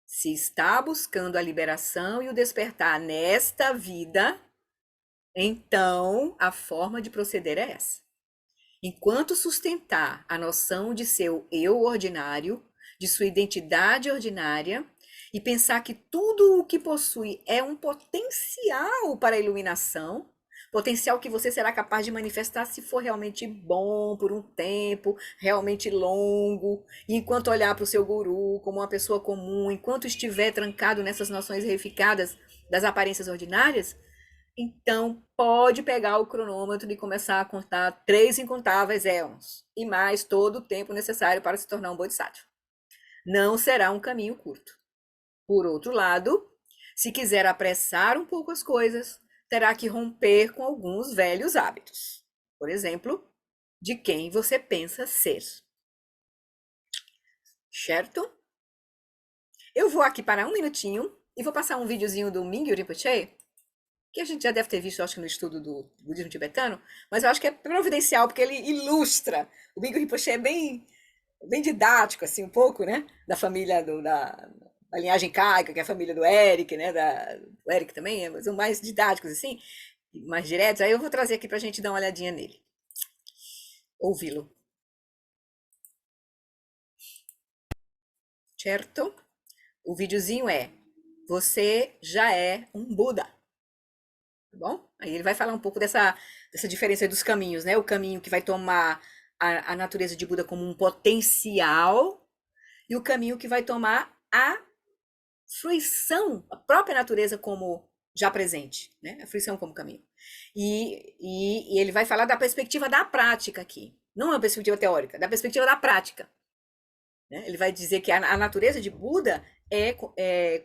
se está buscando a liberação e o despertar nesta vida, então a forma de proceder é essa. Enquanto sustentar a noção de seu eu ordinário, de sua identidade ordinária, e pensar que tudo o que possui é um potencial para a iluminação, potencial que você será capaz de manifestar se for realmente bom por um tempo, realmente longo, e enquanto olhar para o seu guru como uma pessoa comum, enquanto estiver trancado nessas noções reificadas das aparências ordinárias, então pode pegar o cronômetro e começar a contar 3 incontáveis éons, e mais todo o tempo necessário para se tornar um bodhisattva. Não será um caminho curto. Por outro lado, se quiser apressar um pouco as coisas, terá que romper com alguns velhos hábitos. Por exemplo, de quem você pensa ser. Certo? Eu vou aqui parar um minutinho e vou passar um videozinho do Mingyur Rinpoche, que a gente já deve ter visto, acho que no estudo do budismo tibetano, mas eu acho que é providencial, porque ele ilustra. O Mingyur Rinpoche é bem didático, assim, um pouco, né? Da família da linhagem caica, que é a família do Eric, né? O Eric também, são mais didáticos, assim, mais diretos. Aí eu vou trazer aqui pra gente dar uma olhadinha nele. Ouvi-lo. Certo? O videozinho é: você já é um Buda. Tá bom? Aí ele vai falar um pouco dessa diferença dos caminhos, né? O caminho que vai tomar a natureza de Buda como um potencial e o caminho que vai tomar a fruição, a própria natureza como já presente, né? A fruição como caminho. E ele vai falar da perspectiva da prática aqui, não é uma perspectiva teórica, da perspectiva da prática. Né? Ele vai dizer que a natureza de Buda é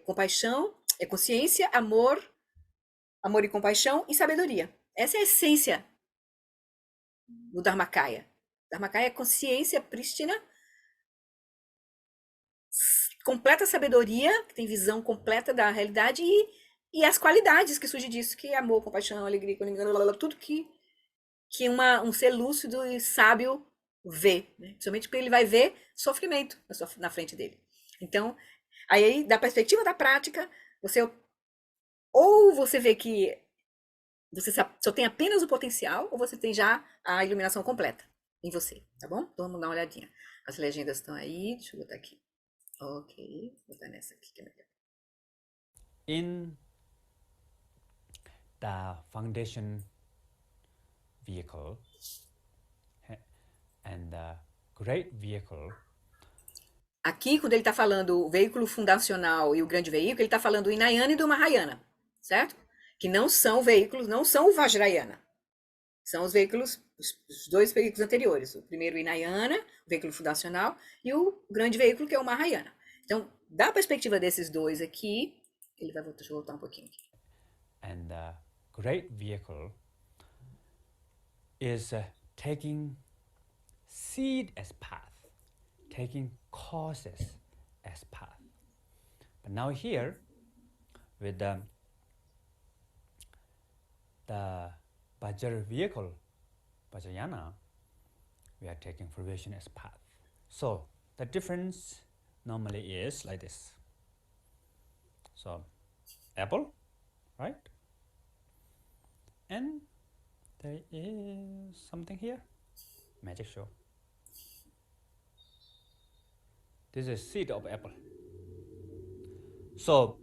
compaixão, é consciência, amor e compaixão e sabedoria. Essa é a essência do Dharmakaya. Dharmakaya é consciência prístina, completa sabedoria, que tem visão completa da realidade e as qualidades que surgem disso, que é amor, compaixão, alegria, tudo que um ser lúcido e sábio vê, né? Principalmente porque ele vai ver sofrimento na frente dele. Então, aí, da perspectiva da prática, ou você vê que você só tem apenas o potencial, ou você tem já a iluminação completa em você, tá bom? Então vamos dar uma olhadinha. As legendas estão aí, deixa eu botar aqui. Ok, vou botar nessa aqui que é melhor. In the foundation vehicle and the great vehicle. Aqui, quando ele está falando o veículo fundacional e o grande veículo, ele está falando do Hinayana e do Mahayana, certo? Que não são veículos, não são o Vajrayana. São os veículos, os 2 veículos anteriores. O primeiro, o Hinayana, o veículo fundacional, e o grande veículo, que é o Mahayana. Então, da perspectiva desses 2 aqui, ele vai deixa eu voltar um pouquinho aqui. And the great vehicle is taking seed as path, taking causes as path. But now here, with the Vajra vehicle, Vajrayana, we are taking fruition as path. So the difference normally is like this. So apple, right? And there is something here. Magic show. This is seed of apple. So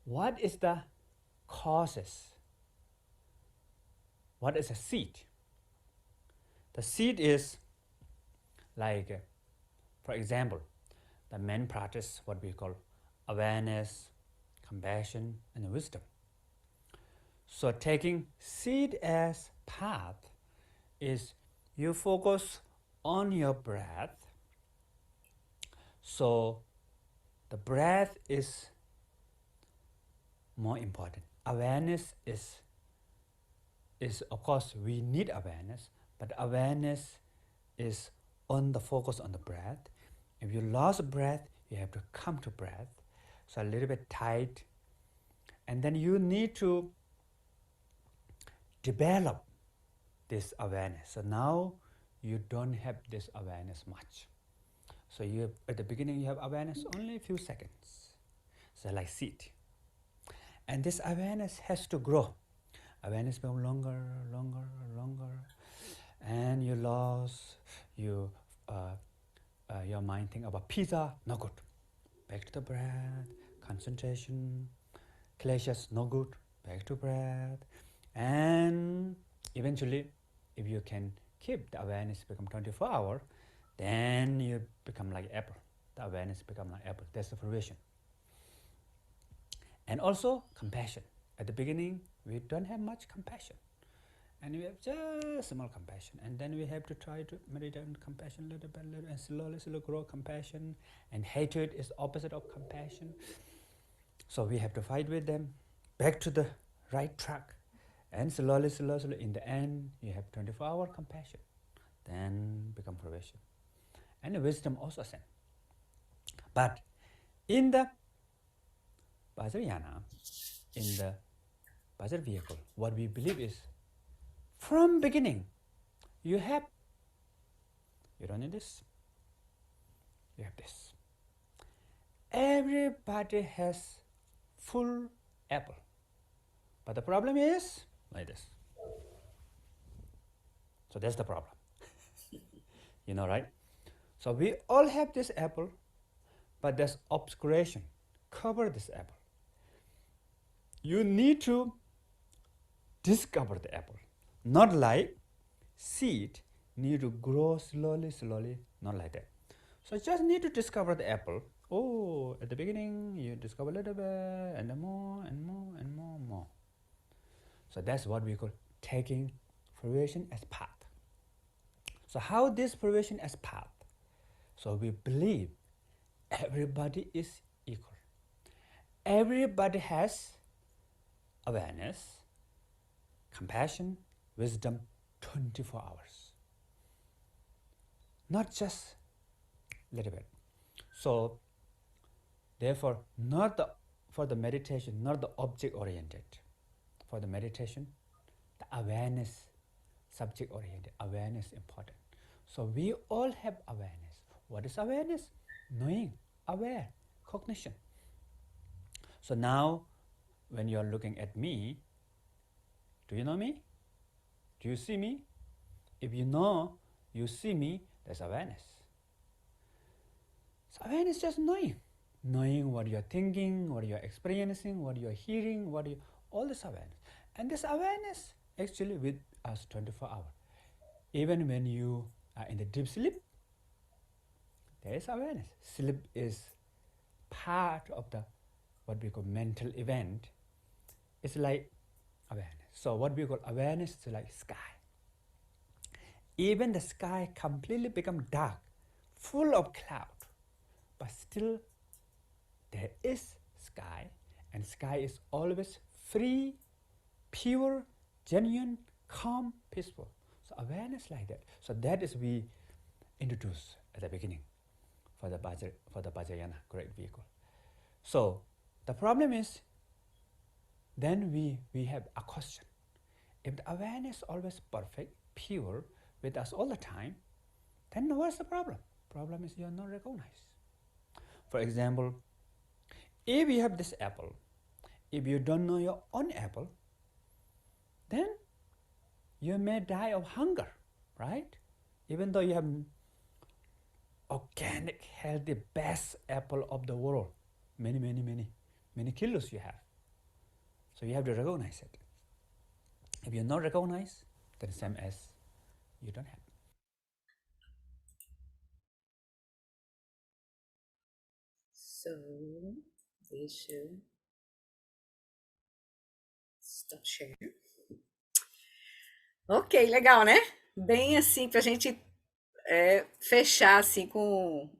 what is the causes? What is a seed? The seed is like, for example, the men practice what we call awareness, compassion, and wisdom. So taking seed as path is you focus on your breath. So the breath is more important. Awareness is of course we need awareness, but awareness is on the focus on the breath. If you lost breath, you have to come to breath. So a little bit tight. And then you need to develop this awareness. So now you don't have this awareness much. So you have, at the beginning you have awareness only a few seconds. So like sit. And this awareness has to grow. Awareness becomes longer, longer, longer. And you lost, your mind think about pizza, no good. Back to the breath, concentration, clashes, no good. Back to breath. And eventually, if you can keep the awareness become 24 hours, then you become like apple. The awareness become like apple. That's the fruition. And also compassion. At the beginning, we don't have much compassion. And we have just small compassion. And then we have to try to meditate on compassion a little bit, and slowly grow compassion. And hatred is opposite of compassion. So we have to fight with them, back to the right track. And slowly, in the end, you have 24-hour compassion. Then become fruition. And the wisdom also same. But in the Vajrayana, in the Vajra vehicle, what we believe is, from beginning, you don't need this, you have this. Everybody has full apple. But the problem is, like this. So that's the problem. You know, right? So we all have this apple, but there's obscuration. Cover this apple. You need to discover the apple. Not like seed need to grow slowly, not like that. So just need to discover the apple. Oh, at the beginning, you discover a little bit, and then more, and more, and more, more. So that's what we call taking fruition as path. So how this fruition as path? So we believe everybody is equal. Everybody has awareness, compassion, wisdom, 24 hours. Not just a little bit. So therefore, for the meditation, not the object oriented. For the meditation, the awareness, subject oriented, awareness important. So we all have awareness. What is awareness? Knowing, aware, cognition. So now, when you are looking at me, do you know me? Do you see me? If you know, you see me, there's awareness. So awareness is just knowing. Knowing what you're thinking, what you're experiencing, what you're hearing, all this awareness. And this awareness actually with us 24 hours. Even when you are in the deep sleep, there is awareness. Sleep is part of the what we call mental event. It's like awareness. So what we call awareness is like sky. Even the sky completely become dark, full of cloud, but still there is sky, and sky is always free, pure, genuine, calm, peaceful. So awareness like that. So that is we introduce at the beginning for the Vajrayana, great vehicle. So the problem is, then we have a question. If the awareness is always perfect, pure, with us all the time, then what's the problem? Problem is you are not recognized. For example, if you have this apple, if you don't know your own apple, then you may die of hunger, right? Even though you have organic, healthy, best apple of the world, many kilos you have. So you have to recognize it. If you're not recognized, then same as you don't have. So, deixa eu stop share. Ok, legal, né? Bem assim, pra gente fechar assim com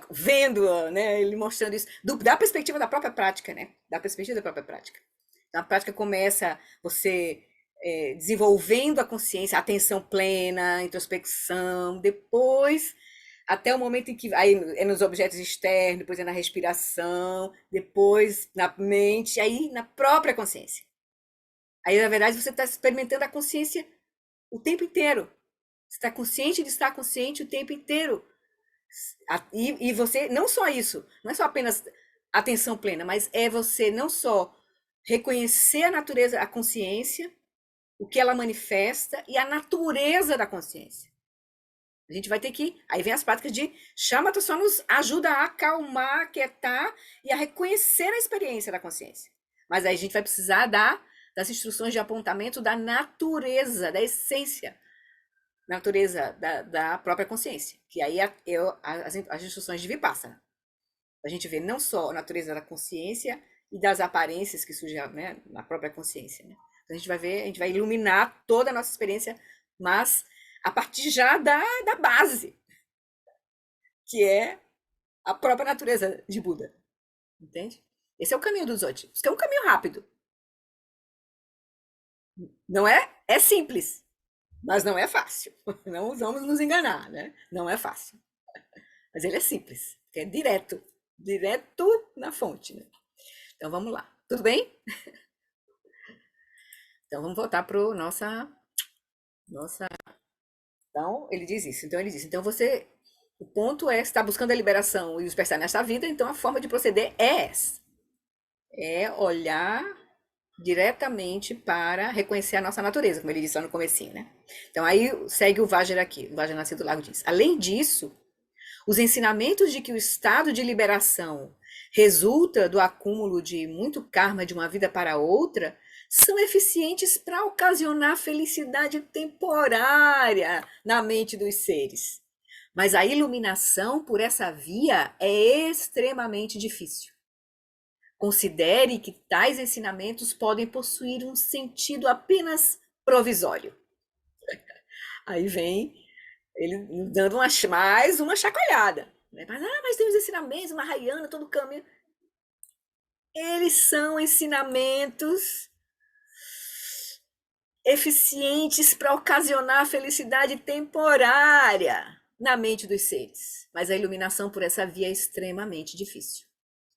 vendo, né, ele mostrando isso da perspectiva da própria prática, né? Da perspectiva da própria prática. Então, a prática começa você desenvolvendo a consciência, a atenção plena, a introspecção, depois, até o momento em que aí é nos objetos externos, depois é na respiração, depois na mente, aí na própria consciência. Aí, na verdade, você está experimentando a consciência o tempo inteiro. Você está consciente de estar consciente o tempo inteiro. E você, não só isso, não é só apenas atenção plena, mas é você não só reconhecer a natureza, a consciência, o que ela manifesta e a natureza da consciência. A gente vai ter que. Aí vem as práticas de Shamatha, só nos ajuda a acalmar, aquietar e a reconhecer a experiência da consciência. Mas aí a gente vai precisar das instruções de apontamento da natureza, da essência, natureza da própria consciência. Que aí as instruções de Vipassana. A gente vê não só a natureza da consciência e das aparências que surgem, né, na própria consciência, né? A gente vai ver, a gente vai iluminar toda a nossa experiência, mas a partir já da base, que é a própria natureza de Buda. Entende? Esse é o caminho dos Dzogchen, que é um caminho rápido. Não é? É simples, mas não é fácil. Não vamos nos enganar, né? Não é fácil. Mas ele é simples, é direto na fonte, né? Então vamos lá. Tudo bem? Então vamos voltar para nossa. Então ele diz isso. Então ele diz. Então você. O ponto é estar buscando a liberação e despertar nesta vida. Então a forma de proceder é essa. É olhar diretamente para reconhecer a nossa natureza, como ele disse lá no comecinho, né? Então aí segue o Vajra aqui. O Vajranassi do Lago diz. Além disso, os ensinamentos de que o estado de liberação resulta do acúmulo de muito karma de uma vida para outra são eficientes para ocasionar felicidade temporária na mente dos seres. Mas a iluminação por essa via é extremamente difícil. Considere que tais ensinamentos podem possuir um sentido apenas provisório. Aí vem ele dando mais uma chacoalhada. Né? Mas tem os ensinamentos, Mahayana, todo o caminho. Eles são ensinamentos eficientes para ocasionar felicidade temporária na mente dos seres. Mas a iluminação por essa via é extremamente difícil.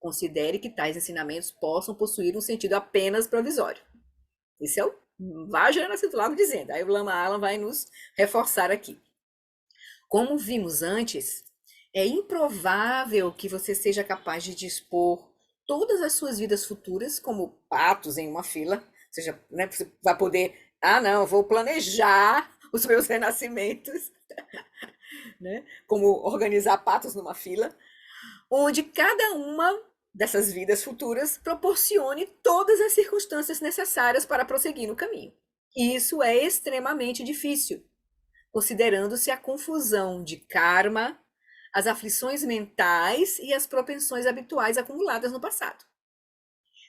Considere que tais ensinamentos possam possuir um sentido apenas provisório. Esse é o Vajrayana Lago dizendo. Aí o Lama Alam vai nos reforçar aqui. Como vimos antes, é improvável que você seja capaz de dispor todas as suas vidas futuras como patos em uma fila. Ou seja, né, você vai poder, não, vou planejar os meus renascimentos, né, como organizar patos numa fila, onde cada uma dessas vidas futuras proporcione todas as circunstâncias necessárias para prosseguir no caminho. E isso é extremamente difícil, considerando-se a confusão de karma, as aflições mentais e as propensões habituais acumuladas no passado.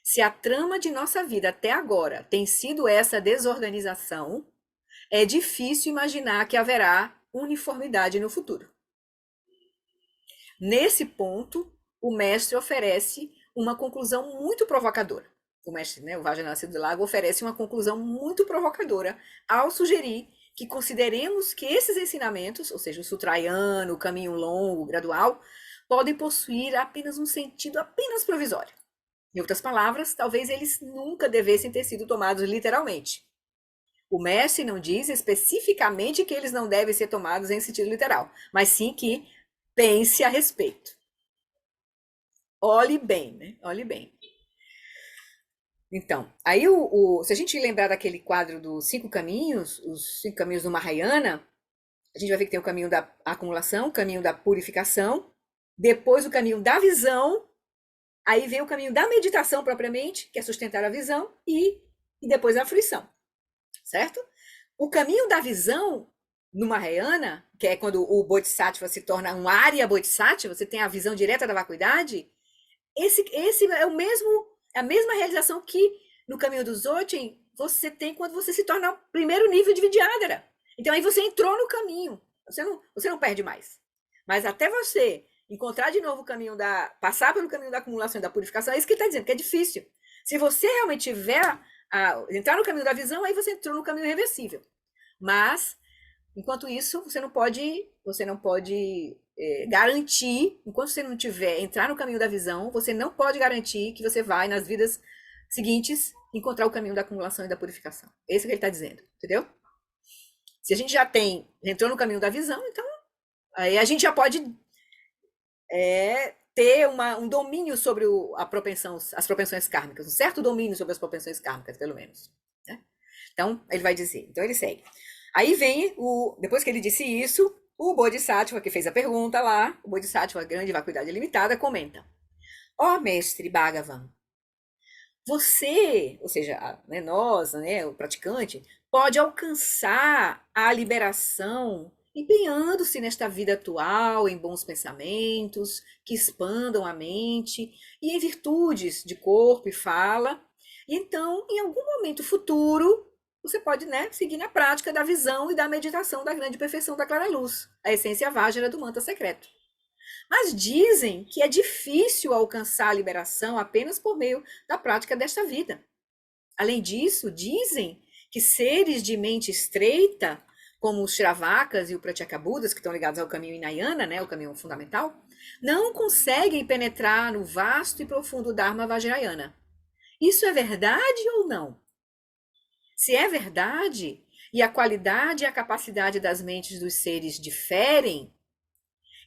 Se a trama de nossa vida até agora tem sido essa desorganização, é difícil imaginar que haverá uniformidade no futuro. Nesse ponto, o mestre oferece uma conclusão muito provocadora. O mestre, né, o Vajranassi do Lago, oferece uma conclusão muito provocadora ao sugerir que consideremos que esses ensinamentos, ou seja, o Sutrayana, o caminho longo, gradual, podem possuir apenas um sentido apenas provisório. Em outras palavras, talvez eles nunca devessem ter sido tomados literalmente. O mestre não diz especificamente que eles não devem ser tomados em sentido literal, mas sim que pense a respeito. Olhe bem, né? Olhe bem. Então, aí se a gente lembrar daquele quadro dos 5 caminhos, os 5 caminhos do Mahayana, a gente vai ver que tem o caminho da acumulação, o caminho da purificação, depois o caminho da visão, aí vem o caminho da meditação propriamente, que é sustentar a visão, e depois a fruição, certo? O caminho da visão no Mahayana, que é quando o Bodhisattva se torna um Arya Bodhisattva, você tem a visão direta da vacuidade, esse é a mesma realização que no caminho dos Dzogchen você tem quando você se torna o primeiro nível de Vidyadhara. Então aí você entrou no caminho, você não perde mais. Mas até você encontrar de novo o caminho passar pelo caminho da acumulação e da purificação, é isso que ele está dizendo, que é difícil. Se você realmente tiver entrar no caminho da visão, aí você entrou no caminho irreversível. Mas, enquanto isso, você não pode garantir, enquanto você não tiver entrar no caminho da visão, você não pode garantir que você vai, nas vidas seguintes, encontrar o caminho da acumulação e da purificação. Esse é o que ele está dizendo, entendeu? Se a gente já entrou no caminho da visão, então aí a gente já pode ter um domínio sobre as propensões kármicas, um certo domínio sobre as propensões kármicas, pelo menos. Né? Então, ele vai dizer, então ele segue. Aí vem, depois que ele disse isso, o Bodhisattva, que fez a pergunta lá, o Bodhisattva, grande vacuidade limitada, comenta: ó mestre Bhagavan, você, ou seja, nós, o praticante, pode alcançar a liberação empenhando-se nesta vida atual em bons pensamentos que expandam a mente e em virtudes de corpo e fala. E então, em algum momento futuro, você pode seguir na prática da visão e da meditação da grande perfeição da clara luz, a essência vágera do mantra secreto. Mas dizem que é difícil alcançar a liberação apenas por meio da prática desta vida. Além disso, dizem que seres de mente estreita, como os Shravakas e os Pratyekabuddhas, que estão ligados ao caminho Hinayana, o caminho fundamental, não conseguem penetrar no vasto e profundo Dharma Vajrayana. Isso é verdade ou não? Se é verdade, e a qualidade e a capacidade das mentes dos seres diferem,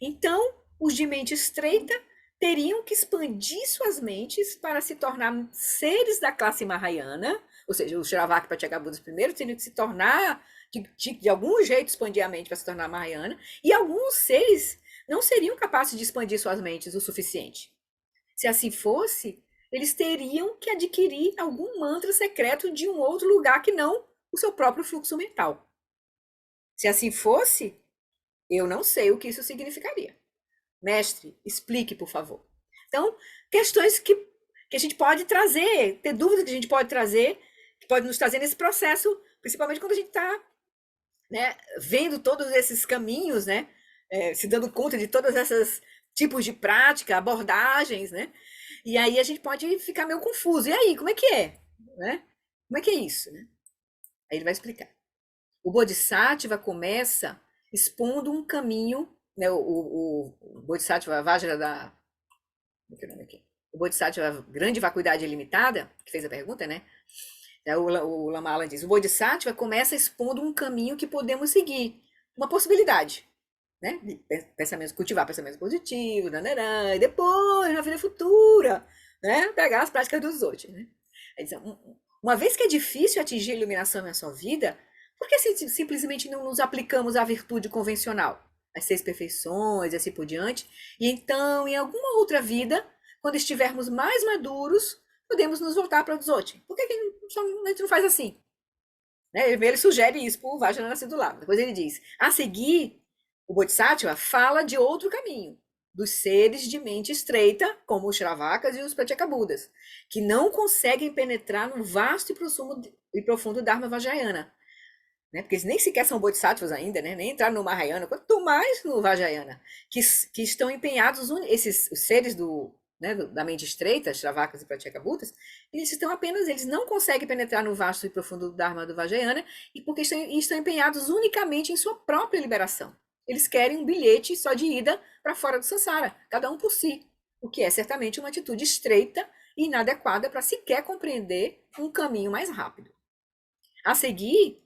então os de mente estreita teriam que expandir suas mentes para se tornar seres da classe Mahayana, ou seja, os Shravakas e Pratyekabuddhas primeiro teriam que se tornar, de algum jeito, expandir a mente para se tornar Mahayana, e alguns seres não seriam capazes de expandir suas mentes o suficiente. Se assim fosse, eles teriam que adquirir algum mantra secreto de um outro lugar que não o seu próprio fluxo mental. Se assim fosse, eu não sei o que isso significaria. Mestre, explique, por favor. Então, questões que a gente pode trazer, ter dúvidas que a gente pode trazer, que pode nos trazer nesse processo, principalmente quando a gente está vendo todos esses caminhos, se dando conta de todos esses tipos de prática, abordagens, e aí a gente pode ficar meio confuso. E aí, como é que é? Como é que é isso? Aí ele vai explicar. O Bodhisattva começa expondo um caminho, o Bodhisattva Vajra Como é que é o nome aqui? O Bodhisattva grande vacuidade ilimitada, que fez a pergunta, O Lama Alan diz: o Bodhisattva começa expondo um caminho que podemos seguir, uma possibilidade, cultivar pensamentos positivos, e depois, na vida futura, pegar as práticas dos outros. Uma vez que é difícil atingir a iluminação na sua vida, por que simplesmente não nos aplicamos à virtude convencional, as 6 perfeições e assim por diante, e então, em alguma outra vida, quando estivermos mais maduros, podemos nos voltar para o Dzogchen? Por que a gente não faz assim? Ele sugere isso para o Vajrayana nascido lá. Depois ele diz: a seguir, o Bodhisattva fala de outro caminho, dos seres de mente estreita, como os Shravakas e os Pratyekabuddhas, que não conseguem penetrar no vasto e profundo Dharma Vajrayana. Porque eles nem sequer são Bodhisattvas ainda, nem entraram no Mahayana, quanto mais no Vajrayana, que estão empenhados, os seres da mente estreita, Shravakas e Pratyekabuddhas, eles não conseguem penetrar no vasto e profundo Dharma do Vajrayana, e porque estão empenhados unicamente em sua própria liberação. Eles querem um bilhete só de ida para fora do Sansara, cada um por si, o que é certamente uma atitude estreita e inadequada para sequer compreender um caminho mais rápido. A seguir,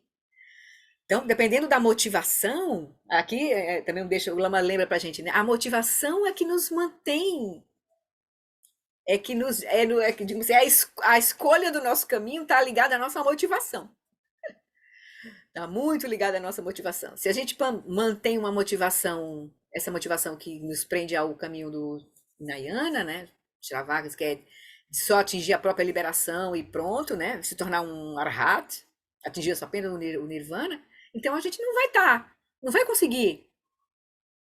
então, dependendo da motivação, aqui também o Lama lembra para a gente, a motivação é que nos mantém, a escolha do nosso caminho está ligada à nossa motivação. Está muito ligada à nossa motivação. Se a gente mantém uma motivação, essa motivação que nos prende ao caminho do Hinayana, Shravakas, que é só atingir a própria liberação e pronto, se tornar um Arhat, atingir só apenas o Nirvana, então a gente não vai conseguir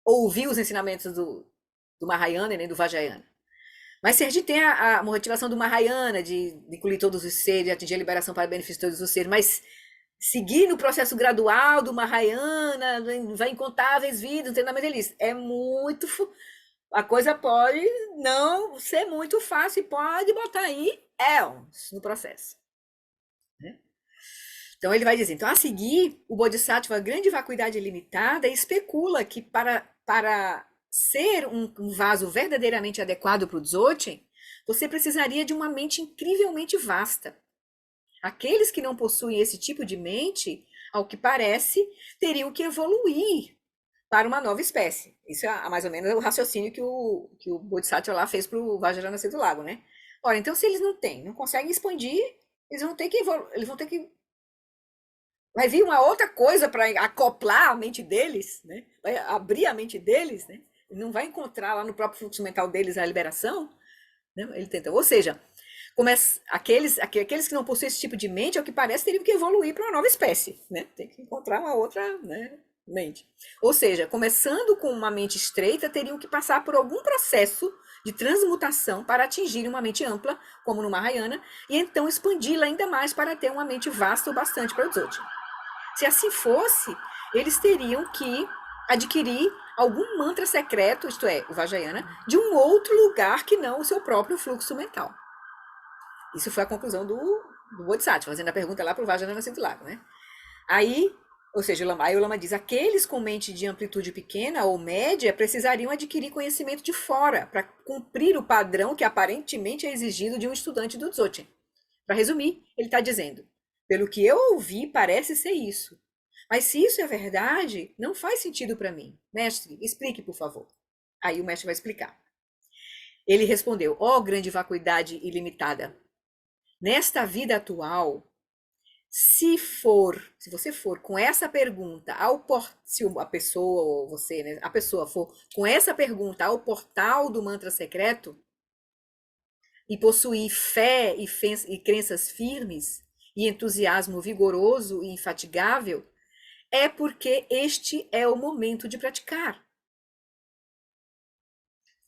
ouvir os ensinamentos do Mahayana e nem do Vajrayana. Mas se a gente tem a motivação do Mahayana de incluir todos os seres, de atingir a liberação para benefício de todos os seres, mas seguir no processo gradual do Mahayana, vai incontáveis vidas, treinamento deles, a coisa pode não ser muito fácil e pode botar aí éons no processo. né? Então ele vai dizer, então a seguir, o Bodhisattva, grande vacuidade ilimitada, especula que para ser um vaso verdadeiramente adequado para o Dzogchen, você precisaria de uma mente incrivelmente vasta. Aqueles que não possuem esse tipo de mente, ao que parece, teriam que evoluir para uma nova espécie. Isso é mais ou menos o raciocínio que o Bodhisattva lá fez para o Vajrayana do Lago, né? Ora, então se eles não conseguem expandir, eles vão ter que vai vir uma outra coisa para acoplar a mente deles, né? Vai abrir a mente deles, né? Não vai encontrar lá no próprio fluxo mental deles a liberação, né? Ele tenta, ou seja, aqueles que não possuem esse tipo de mente, ao que parece, teriam que evoluir para uma nova espécie, né? Tem que encontrar uma outra, né, mente. Ou seja, começando com uma mente estreita, teriam que passar por algum processo de transmutação para atingir uma mente ampla, como no Mahayana, e então expandi-la ainda mais para ter uma mente vasta o bastante para o Dzogchen. Se assim fosse, eles teriam que adquirir algum mantra secreto, isto é, o Vajrayana, de um outro lugar que não o seu próprio fluxo mental. Isso foi a conclusão do Bodhisattva, fazendo a pergunta lá para o Vajrayana do Lago, né? Aí, ou seja, o Lama diz, aqueles com mente de amplitude pequena ou média precisariam adquirir conhecimento de fora para cumprir o padrão que aparentemente é exigido de um estudante do Dzogchen. Para resumir, ele está dizendo, pelo que eu ouvi, parece ser isso. Mas se isso é verdade, não faz sentido para mim. Mestre, explique, por favor. Aí o mestre vai explicar. Ele respondeu, ó grande vacuidade ilimitada, nesta vida atual, se você for com essa pergunta se a pessoa ou você, né, a pessoa for com essa pergunta ao portal do mantra secreto e possuir fé e crenças firmes e entusiasmo vigoroso e infatigável, é porque este é o momento de praticar.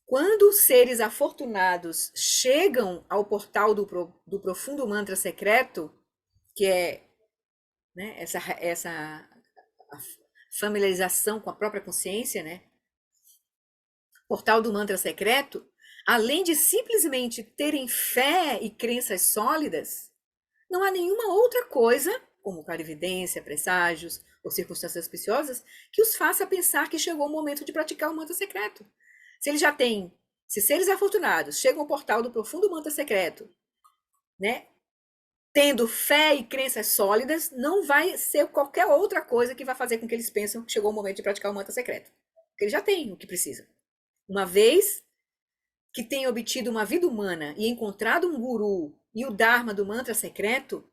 Quando os seres afortunados chegam ao portal do profundo mantra secreto, que é, né, essa familiarização com a própria consciência, né? Portal do mantra secreto, além de simplesmente terem fé e crenças sólidas, não há nenhuma outra coisa, como clarividência, presságios ou circunstâncias auspiciosas, que os faça pensar que chegou o momento de praticar o mantra secreto. Se seres afortunados chegam ao portal do profundo mantra secreto, né, tendo fé e crenças sólidas, não vai ser qualquer outra coisa que vai fazer com que eles pensem que chegou o momento de praticar o mantra secreto. Porque eles já têm o que precisam. Uma vez que tenham obtido uma vida humana e encontrado um guru e o dharma do mantra secreto,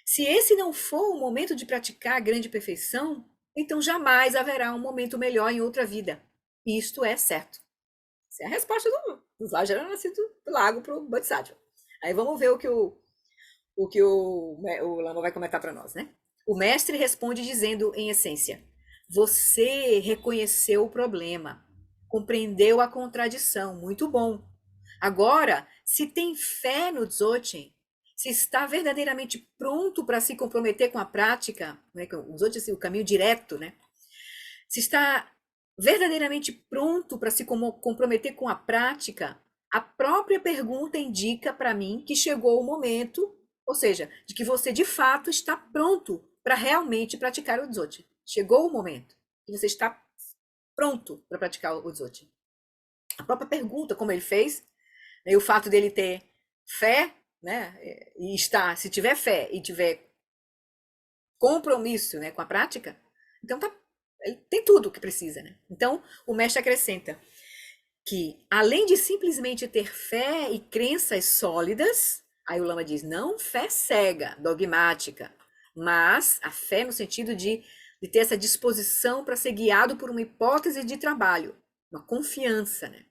se esse não for o momento de praticar a grande perfeição, então jamais haverá um momento melhor em outra vida. E isto é certo. Essa é a resposta do Vajrayana do Lago para o Bodhisattva. Aí vamos ver o que o Lama vai comentar para nós, né? O mestre responde dizendo, em essência, você reconheceu o problema, compreendeu a contradição, muito bom. Agora, se tem fé no Dzogchen, se está verdadeiramente pronto para se comprometer com a prática, né, o Dzogchen, o caminho direto, né? Se está verdadeiramente pronto para se comprometer com a prática, a própria pergunta indica para mim que chegou o momento, ou seja, de que você de fato está pronto para realmente praticar o Dzogchen. Chegou o momento que você está pronto para praticar o Dzogchen. A própria pergunta, como ele fez, né, e o fato dele ter fé, né, e se tiver fé e tiver compromisso, né, com a prática, então ele tem tudo o que precisa, né? Então, o mestre acrescenta que, além de simplesmente ter fé e crenças sólidas, aí o Lama diz, não fé cega, dogmática, mas a fé no sentido de ter essa disposição para ser guiado por uma hipótese de trabalho, uma confiança, né?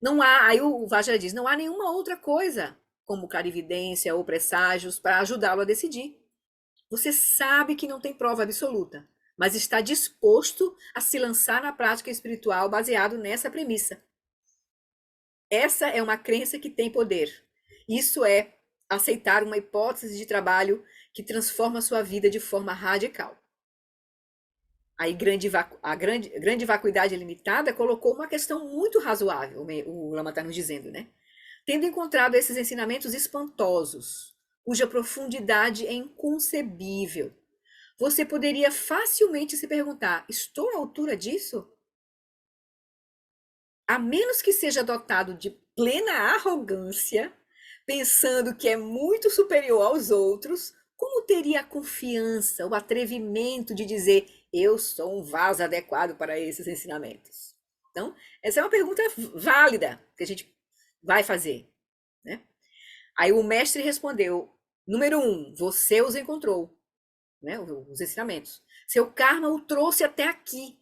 Não há, aí o Vajra diz, não há nenhuma outra coisa, como clarividência ou presságios, para ajudá-lo a decidir. Você sabe que não tem prova absoluta, mas está disposto a se lançar na prática espiritual baseado nessa premissa. Essa é uma crença que tem poder. Isso é aceitar uma hipótese de trabalho que transforma a sua vida de forma radical. Aí a grande vacuidade limitada colocou uma questão muito razoável, o Lama está nos dizendo, né? Tendo encontrado esses ensinamentos espantosos, cuja profundidade é inconcebível. Você poderia facilmente se perguntar: estou à altura disso? A menos que seja dotado de plena arrogância, pensando que é muito superior aos outros, como teria a confiança, o atrevimento de dizer: eu sou um vaso adequado para esses ensinamentos? Então, essa é uma pergunta válida que a gente vai fazer, né? Aí o mestre respondeu: número 1, você os encontrou, né? Os ensinamentos. Seu karma o trouxe até aqui.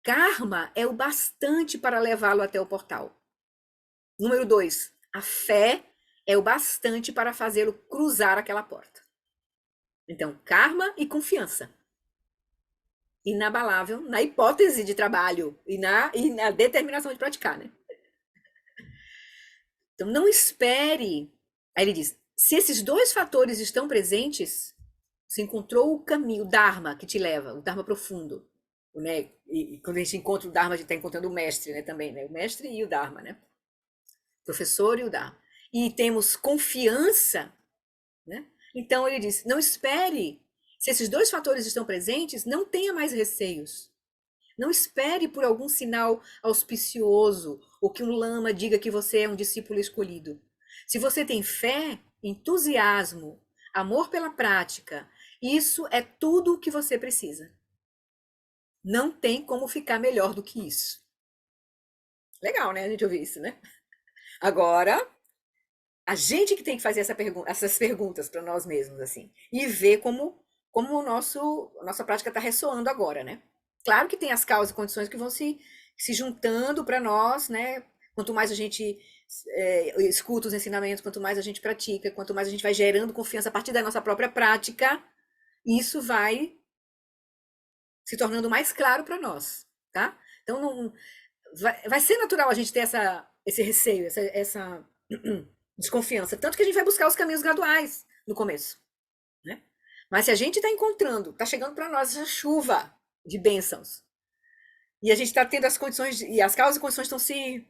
Karma é o bastante para levá-lo até o portal. Número 2, a fé é o bastante para fazê-lo cruzar aquela porta. Então, karma e confiança. Inabalável na hipótese de trabalho e na determinação de praticar, né? Então, não espere. Aí ele diz: se esses dois fatores estão presentes, você encontrou o caminho, o Dharma que te leva, o Dharma profundo. Né? E quando a gente encontra o Dharma, a gente está encontrando o mestre, né? Também, né? O mestre e o Dharma, né? O professor e o Dharma. E temos confiança, né? Então ele diz: não espere. Se esses dois fatores estão presentes, não tenha mais receios. Não espere por algum sinal auspicioso ou que um lama diga que você é um discípulo escolhido. Se você tem fé, entusiasmo, amor pela prática, isso é tudo o que você precisa. Não tem como ficar melhor do que isso. Legal, né? A gente ouvir isso, né? Agora, a gente que tem que fazer essas perguntas para nós mesmos, assim, e ver como a nossa prática está ressoando agora, né? Claro que tem as causas e condições que vão se juntando para nós, né? Quanto mais a gente escuta os ensinamentos, quanto mais a gente pratica, quanto mais a gente vai gerando confiança a partir da nossa própria prática, isso vai se tornando mais claro para nós, tá? Então, não, vai ser natural a gente ter esse receio, essa desconfiança. Tanto que a gente vai buscar os caminhos graduais no começo, né? Mas se a gente está encontrando, está chegando para nós essa chuva de bênçãos, e a gente está tendo as condições, e as causas e condições estão se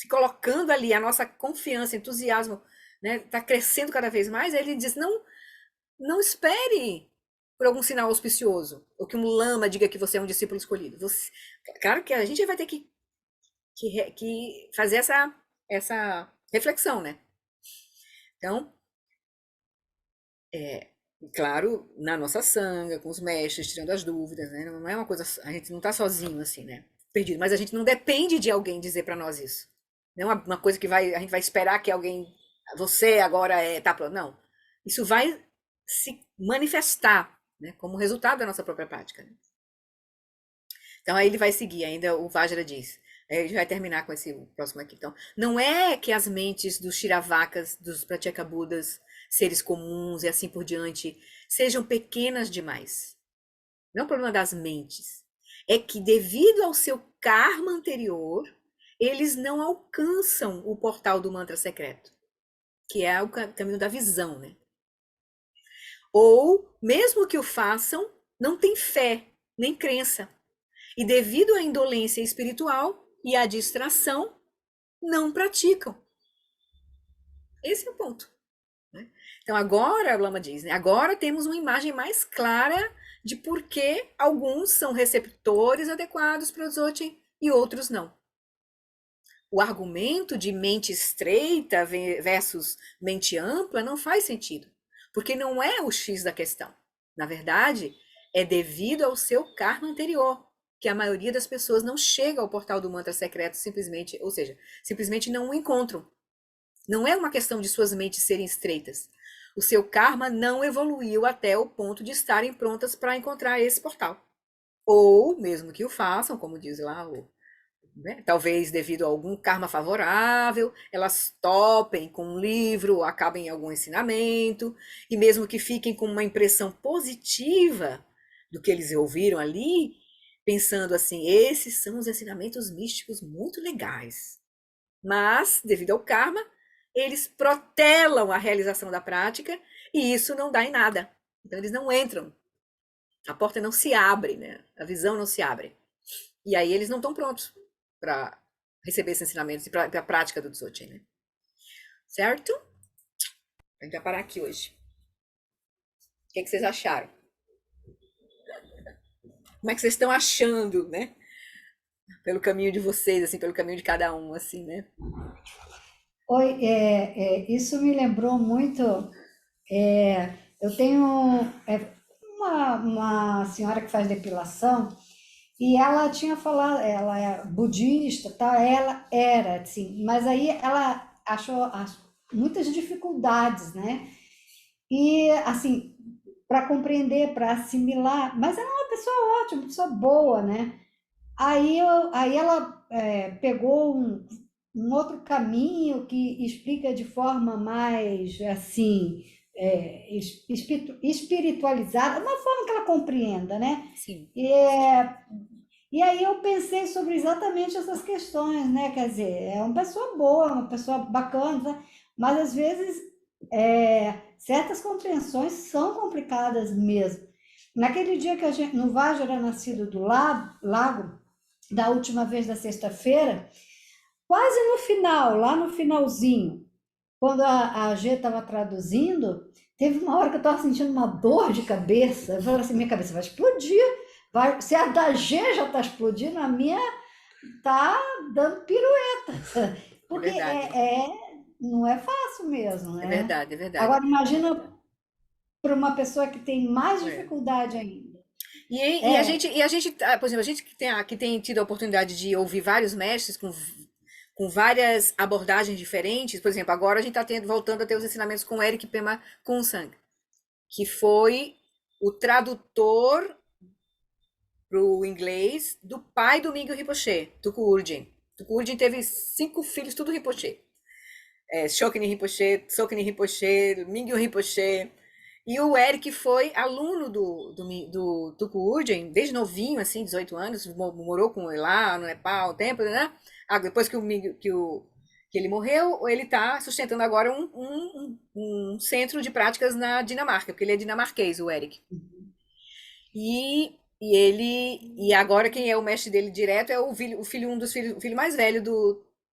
colocando ali, a nossa confiança, entusiasmo, né, está crescendo cada vez mais, aí ele diz: não espere por algum sinal auspicioso, ou que um lama diga que você é um discípulo escolhido. Claro que a gente vai ter que fazer essa reflexão, né? Então, claro, na nossa sanga, com os mestres, tirando as dúvidas, né? Não é uma coisa, a gente não está sozinho assim, né? Perdido, mas a gente não depende de alguém dizer para nós isso. Não é uma coisa que a gente vai esperar que alguém, você agora tá pronto. Não. Isso vai se manifestar, né, como resultado da nossa própria prática, né? Então aí ele vai seguir, ainda o Vajra diz. Ele vai terminar com esse próximo aqui. Então, não é que as mentes dos Shiravakas, dos Pratyekabuddhas, seres comuns e assim por diante, sejam pequenas demais. Não é um problema das mentes. É que, devido ao seu karma anterior, eles não alcançam o portal do mantra secreto, que é o caminho da visão, né? Ou, mesmo que o façam, não tem fé, nem crença. E devido à indolência espiritual e à distração, não praticam. Esse é o ponto, né? Então agora, o Lama diz, né, agora temos uma imagem mais clara de por que alguns são receptores adequados para o Dzogchen e outros não. O argumento de mente estreita versus mente ampla não faz sentido, porque não é o X da questão. Na verdade, é devido ao seu karma anterior, que a maioria das pessoas não chega ao portal do mantra secreto simplesmente, ou seja, simplesmente não o encontram. Não é uma questão de suas mentes serem estreitas. O seu karma não evoluiu até o ponto de estarem prontas para encontrar esse portal. Ou, mesmo que o façam, como diz lá, né, talvez devido a algum karma favorável, elas topem com um livro, acabem em algum ensinamento, e mesmo que fiquem com uma impressão positiva do que eles ouviram ali, pensando assim: esses são os ensinamentos místicos muito legais. Mas, devido ao karma, eles protelam a realização da prática e isso não dá em nada. Então, eles não entram. A porta não se abre, né? A visão não se abre. E aí eles não estão prontos para receber esses ensinamentos e para a prática do Dzogchen, né? Certo? A gente vai parar aqui hoje. O que é que vocês acharam? Como é que vocês estão achando, né? Pelo caminho de vocês, assim, pelo caminho de cada um, assim, né? Oi, isso me lembrou muito. Eu tenho uma senhora que faz depilação e ela tinha falado, ela é budista, tal, ela era assim, mas aí ela achou muitas dificuldades, né? E assim, para compreender, para assimilar, mas ela é uma pessoa ótima, uma pessoa boa, né? Aí ela pegou um outro caminho que explica de forma mais assim espiritualizada, uma forma que ela compreenda, né? Sim. E aí eu pensei sobre exatamente essas questões, né? Quer dizer, é uma pessoa boa, uma pessoa bacana, né? Mas às vezes certas compreensões são complicadas mesmo. Naquele dia que a gente, no Vajra era nascido do lago, da última vez da sexta-feira, quase no final, lá no finalzinho, quando a G estava traduzindo, teve uma hora que eu estava sentindo uma dor de cabeça. Eu falei assim, minha cabeça vai explodir. Se a da G já está explodindo, a minha está dando pirueta. Porque não é fácil mesmo, né? É verdade, é verdade. Agora, imagina para uma pessoa que tem mais dificuldade ainda. E a gente, por exemplo, a gente que tem tido a oportunidade de ouvir vários mestres com várias abordagens diferentes, por exemplo, agora a gente está voltando a ter os ensinamentos com Eric Pema Kunsang, que foi o tradutor para o inglês do pai do Mingyur Rinpoche, Tuku Urgyen. Tuku Urgyen teve 5 filhos, tudo Rinpoche. Shokini Rinpoche, Tsokini Rinpoche, Mingyur Rinpoche. E o Eric foi aluno do Tuku Urgyen, desde novinho, assim, 18 anos, morou com ele lá no Nepal, tempo, né? Depois que ele morreu, ele está sustentando agora um centro de práticas na Dinamarca, porque ele é dinamarquês, o Eric. E agora quem é o mestre dele direto é o filho mais velho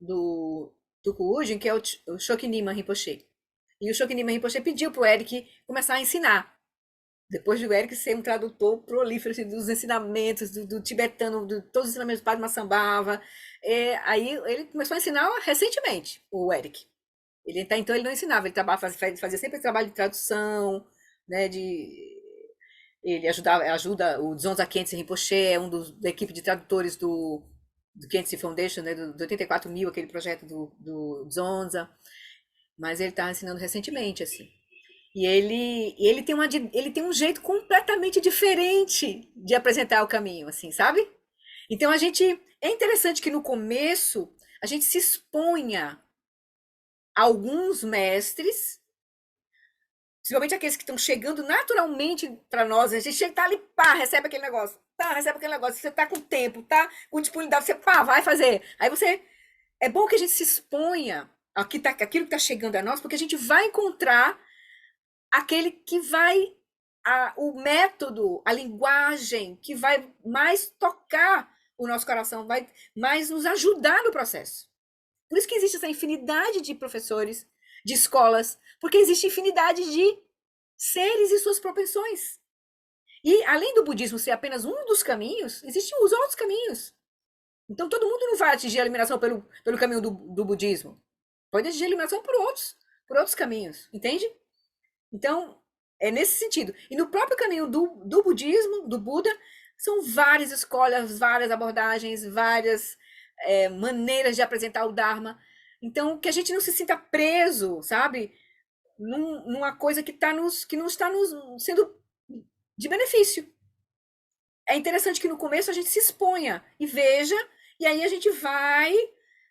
do Tuku Urgyen, que é o Shokini Rinpoche. E o Shokini Rinpoche pediu para o Eric começar a ensinar. Depois do Eric ser um tradutor prolífero assim, dos ensinamentos do tibetano, de todos os ensinamentos do Padma Sambhava. Aí ele começou a ensinar recentemente, o Eric. Então ele não ensinava, ele fazia sempre trabalho de tradução, né, ele ajuda o Dzongsa Khyentse Rinpoche, é da equipe de tradutores do Khyentse Foundation, né, do 84 mil, aquele projeto do Dzongsa. Mas ele está ensinando recentemente, assim. E ele tem um jeito completamente diferente de apresentar o caminho, assim, sabe? Então é interessante que no começo a gente se exponha a alguns mestres, principalmente aqueles que estão chegando naturalmente para nós, a gente tá ali, pá, recebe aquele negócio, você tá com tempo, tá com disponibilidade, você, pá, vai fazer. Aí é bom que a gente se exponha aquilo que está chegando a nós, porque a gente vai encontrar aquele que vai, o método, a linguagem que vai mais tocar o nosso coração, vai mais nos ajudar no processo. Por isso que existe essa infinidade de professores, de escolas, porque existe infinidade de seres e suas propensões. E além do budismo ser apenas um dos caminhos, existem os outros caminhos. Então todo mundo não vai atingir a iluminação pelo caminho do budismo. Pode atingir a iluminação por outros caminhos, entende? Então, é nesse sentido. E no próprio caminho do budismo, do Buda, são várias escolas, várias abordagens, várias maneiras de apresentar o Dharma. Então, que a gente não se sinta preso, sabe? Numa coisa que não está nos sendo de benefício. É interessante que no começo a gente se exponha e veja, e aí a gente vai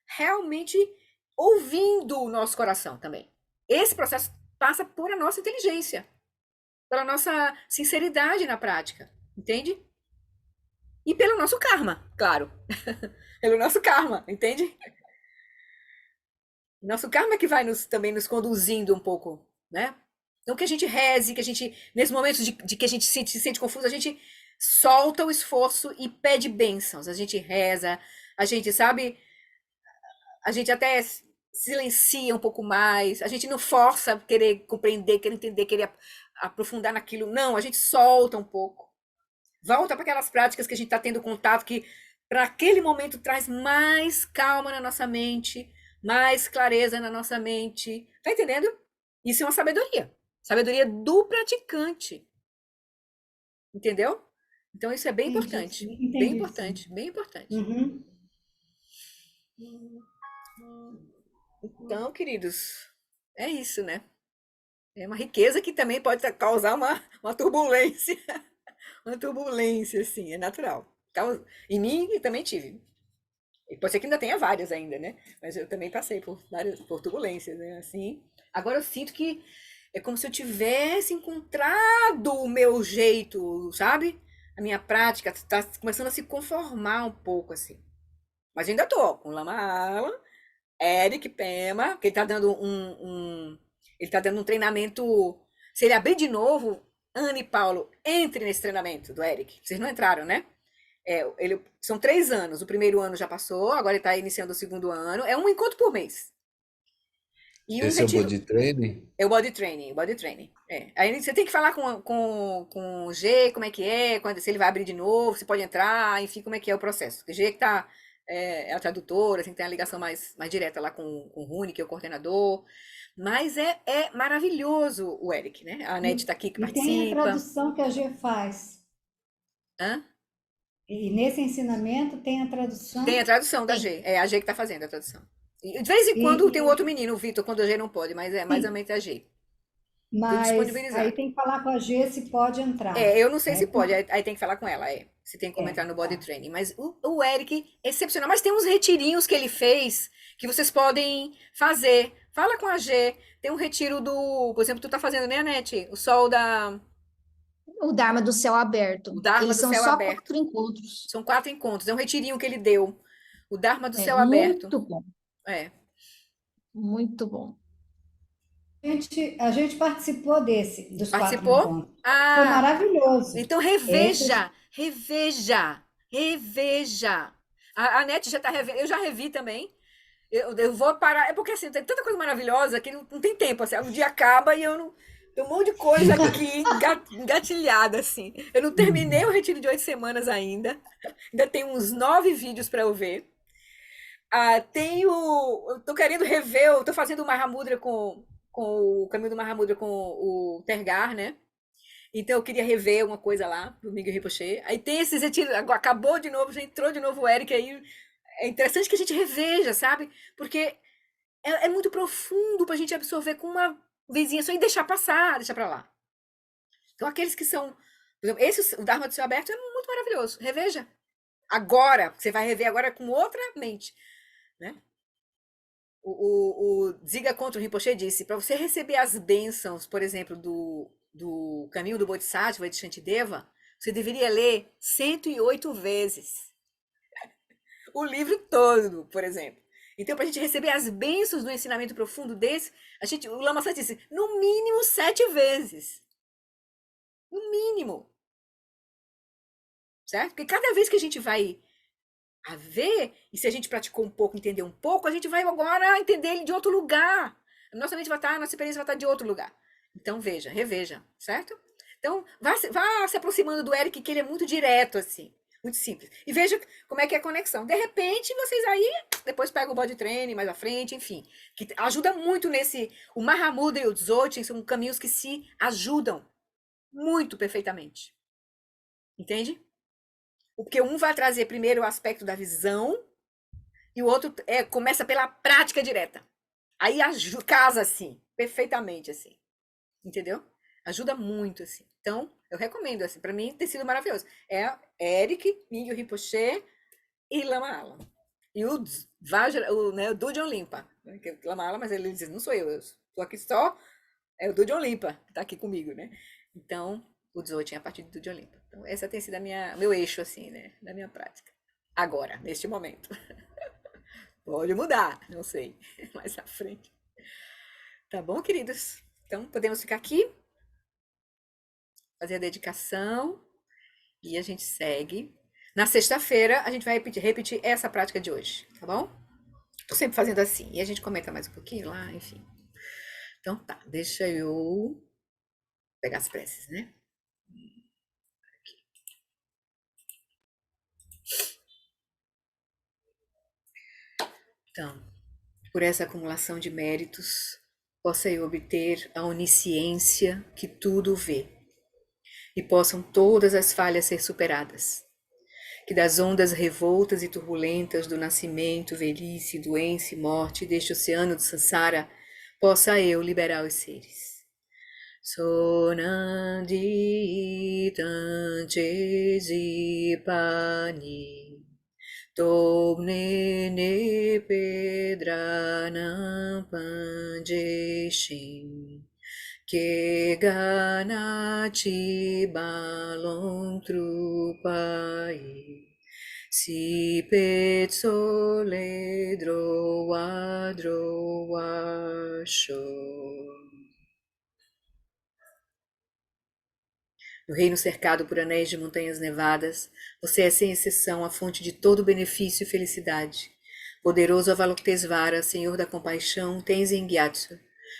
realmente ouvindo o nosso coração também. Esse processo passa por a nossa inteligência, pela nossa sinceridade na prática, entende? E pelo nosso karma, claro. Pelo nosso karma, entende? Nosso karma que vai também nos conduzindo um pouco, né? Então que a gente reze, que a gente, nesse momento de que a gente se sente confuso, a gente solta o esforço e pede bênçãos. A gente reza, a gente, sabe, a gente até silencia um pouco mais, a gente não força a querer compreender, querer entender, querer aprofundar naquilo. Não, a gente solta um pouco. Volta para aquelas práticas que a gente está tendo contato, que para aquele momento traz mais calma na nossa mente, mais clareza na nossa mente. Tá entendendo? Isso é uma sabedoria. Sabedoria do praticante. Entendeu? Então isso é bem Entendi, importante. sim, Bem entendi, sim. importante, bem importante. Uhum. Então, queridos, é isso, né? É uma riqueza que também pode causar uma turbulência. Uma turbulência, assim, é natural. Em mim, eu também tive. E pode ser que ainda tenha várias ainda, né? Mas eu também passei por várias, por turbulências, né? Assim. Agora eu sinto que é como se eu tivesse encontrado o meu jeito, sabe? A minha prática está começando a se conformar um pouco, assim. Mas ainda tô com Lama Alan, Eric Pema, que ele tá dando ele tá dando um treinamento. Se ele abrir de novo, Ana e Paulo, entre nesse treinamento do Eric. Vocês não entraram, né? São 3 anos. O primeiro ano já passou, agora ele está iniciando o segundo ano. É um encontro por mês. E um Esse é o retiro. body training? É o body training, body training. É. Aí você tem que falar com o G, como é que é, se ele vai abrir de novo, se pode entrar, enfim, como é que é o processo. O G que tá, é a tradutora, assim, tem a ligação mais direta lá com o Rune, que é o coordenador. Mas é maravilhoso o Eric, né? A Anete E, tá aqui que e tem a participa. tradução que a G faz. Hã? E nesse ensinamento tem a Tem a tradução. tradução da Tem. G. É a G que tá fazendo a tradução. E de vez em quando tem um outro E, menino, o Vitor, quando a G não pode, mas é mais ou sim, menos a G. Tudo mas aí disponibilizado. tem que falar com a G se pode entrar, Eu não sei né? se pode, aí tem que falar com ela, se tem como entrar no body Tá. training. Mas o Eric é excepcional. Mas tem uns retirinhos que ele fez que vocês podem fazer. Fala com a G. Tem um retiro por exemplo, tu tá fazendo, né, Anete? O Dharma do Céu Aberto. O Dharma Eles do são Céu só Aberto. 4 encontros. São 4 encontros. É um retirinho que ele deu. O Dharma do É Céu Aberto. muito bom, É. muito bom. A gente participou dos 4 Participou? encontros. Foi Ah, maravilhoso. então Esses, reveja, reveja, reveja. A Anete já tá revendo, eu já revi também. Eu vou parar. É porque assim, tem tanta coisa maravilhosa que não tem tempo. Assim, o dia acaba e eu não. Tem um monte de coisa aqui engatilhada, assim. Eu não terminei o retiro de 8 semanas ainda. Ainda tem uns 9 vídeos para eu ver. Eu tô querendo rever, eu tô fazendo o Mahamudra com o caminho do Mahamudra com o Tergar, né? Então eu queria rever uma coisa lá do Miguel Rinpoche. Aí tem esses retiros, acabou de novo, já entrou de novo o Eric aí. É interessante que a gente reveja, sabe? Porque é muito profundo pra gente absorver com uma vizinha só e deixar passar, deixar pra lá. Então aqueles que são, por exemplo, o Dharma do Céu Aberto é muito maravilhoso. Reveja. Agora, você vai rever agora com outra mente, né? O Ziga contra o Rinpoche disse, para você receber as bênçãos, por exemplo, do caminho do Bodhisattva de Shantideva, você deveria ler 108 vezes o livro todo, por exemplo. Então, para a gente receber as bênçãos do ensinamento profundo desse, o Lama Santa disse, no mínimo 7 vezes. No mínimo. Certo? Porque cada vez que a gente vai a ver, e se a gente praticou um pouco, entender um pouco, a gente vai agora entender ele de outro lugar. Nossa mente vai estar, a nossa experiência vai estar de outro lugar. Então, veja, reveja, certo? Então, vá se aproximando do Eric, que ele é muito direto, assim, muito simples. E veja como é que é a conexão. De repente, vocês aí, depois pegam o body training mais à frente, enfim. Que ajuda muito nesse... O Mahamudra e o Dzogchen são caminhos que se ajudam muito perfeitamente. Entende? Porque um vai trazer primeiro o aspecto da visão e o outro começa pela prática direta. Aí casa assim, perfeitamente assim. Entendeu? Ajuda muito assim. Então, eu recomendo assim, para mim tem sido maravilhoso. É Eric, Mingyu Rinpoche e Lama Alam. E o Dujon Limpa, né? Que é Lama Alam, mas ele diz, não sou eu estou aqui só, é o Dujon Limpa que tá aqui comigo, né? Então, o Dzogchen a partir do Dujon Limpa. Então, essa tem sido meu eixo, assim, né? Da minha prática. Agora, neste momento. Pode mudar, não sei. Mais à frente. Tá bom, queridos? Então, podemos ficar aqui, fazer a dedicação e a gente segue. Na sexta-feira, a gente vai repetir essa prática de hoje, tá bom? Tô sempre fazendo assim. E a gente comenta mais um pouquinho lá, enfim. Então tá, deixa eu pegar as preces, né? Então, por essa acumulação de méritos, possa eu obter a onisciência que tudo vê, e possam todas as falhas ser superadas. Que das ondas revoltas e turbulentas do nascimento, velhice, doença e morte deste oceano de Sansara, possa eu liberar os seres. Sonandi tanche pani Tomne ne pedranam panjeshin que ganati balon trupai si petzole droa droa sho. No reino cercado por anéis de montanhas nevadas, você é sem exceção a fonte de todo benefício e felicidade. Poderoso Avalokitesvara, Senhor da compaixão, Tenzin Gyatso,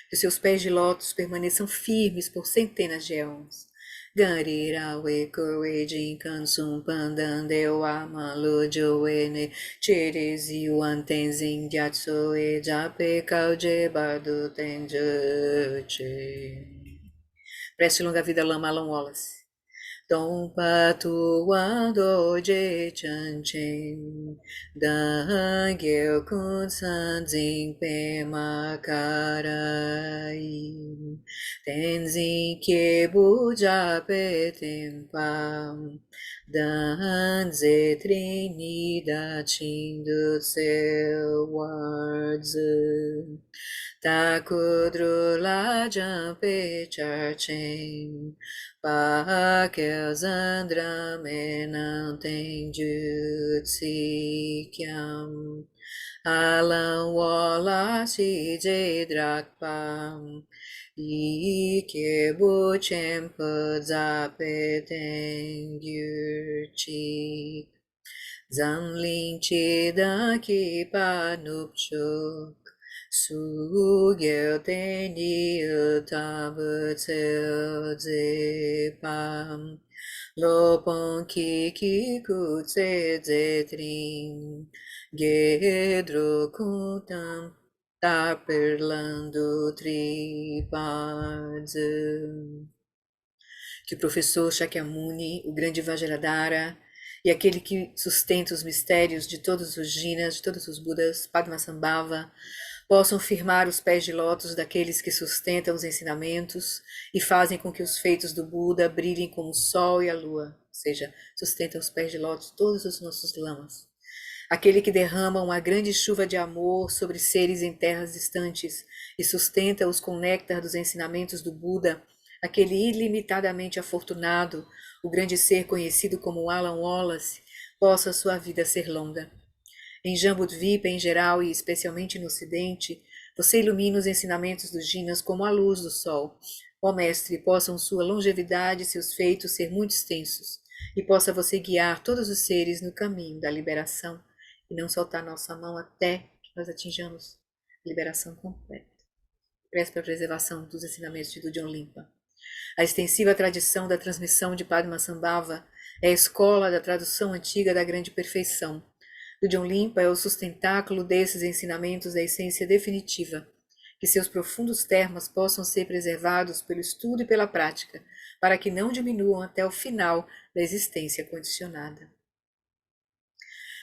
que os seus pés de lótus permaneçam firmes por centenas de éons. Garira Wekore Jinkansum Pandandewa Malujoene Cherezi Tenzin Gyatso E Jape Kauje Bardo Tenjoche. Preste longa vida Lama Alan Wallace. Dom patuando je chanchen dangel kun sanzing pe makarai tenzin ke buja pe tempam danze trinida chindo seu wards takudrula jampe charchen pa que os andra menam tem jutsikyam alam Wallace de drakpam e que buchem padzapeten gyurchi zamlin chidaki panupchuk Sugel teni utabutsel zepam Lopon kiki kutse zetrin Gedro kuntam taperlando tripadzam. Que o professor Shakyamuni, o grande Vajradhara, e aquele que sustenta os mistérios de todos os jinas, de todos os Budas, Padmasambhava, possam firmar os pés de lótus daqueles que sustentam os ensinamentos e fazem com que os feitos do Buda brilhem como o sol e a lua, ou seja, sustentam os pés de lótus todos os nossos lamas. Aquele que derrama uma grande chuva de amor sobre seres em terras distantes e sustenta-os com o néctar dos ensinamentos do Buda, aquele ilimitadamente afortunado, o grande ser conhecido como Alan Wallace, possa sua vida ser longa. Em Jambudvipa em geral e especialmente no Ocidente, você ilumina os ensinamentos dos jinas como a luz do sol. Ó Mestre, possam sua longevidade e seus feitos ser muito extensos, e possa você guiar todos os seres no caminho da liberação, e não soltar nossa mão até que nós atinjamos a liberação completa. Peço para a preservação dos ensinamentos de Dudjom Limpa. A extensiva tradição da transmissão de Padmasambhava é a escola da tradução antiga da grande perfeição. Dudjom Limpa é o sustentáculo desses ensinamentos da essência definitiva, que seus profundos termos possam ser preservados pelo estudo e pela prática, para que não diminuam até o final da existência condicionada.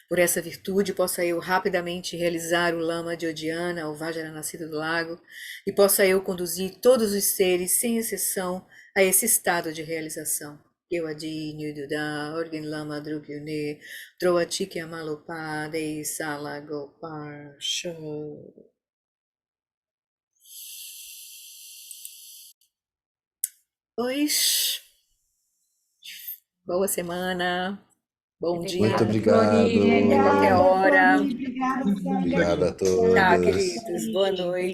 Por essa virtude, possa eu rapidamente realizar o Lama de Odiana, o Vajra nascido do lago, e possa eu conduzir todos os seres, sem exceção, a esse estado de realização. Eu adi Duda, Organ Lama Drugyune, Troatiki Amalopade e Salagopar Show. Pois, boa semana. Bom dia. Muito obrigado. Qualquer hora. Obrigada, Obrigada a todos. Tchau, queridos. Boa noite.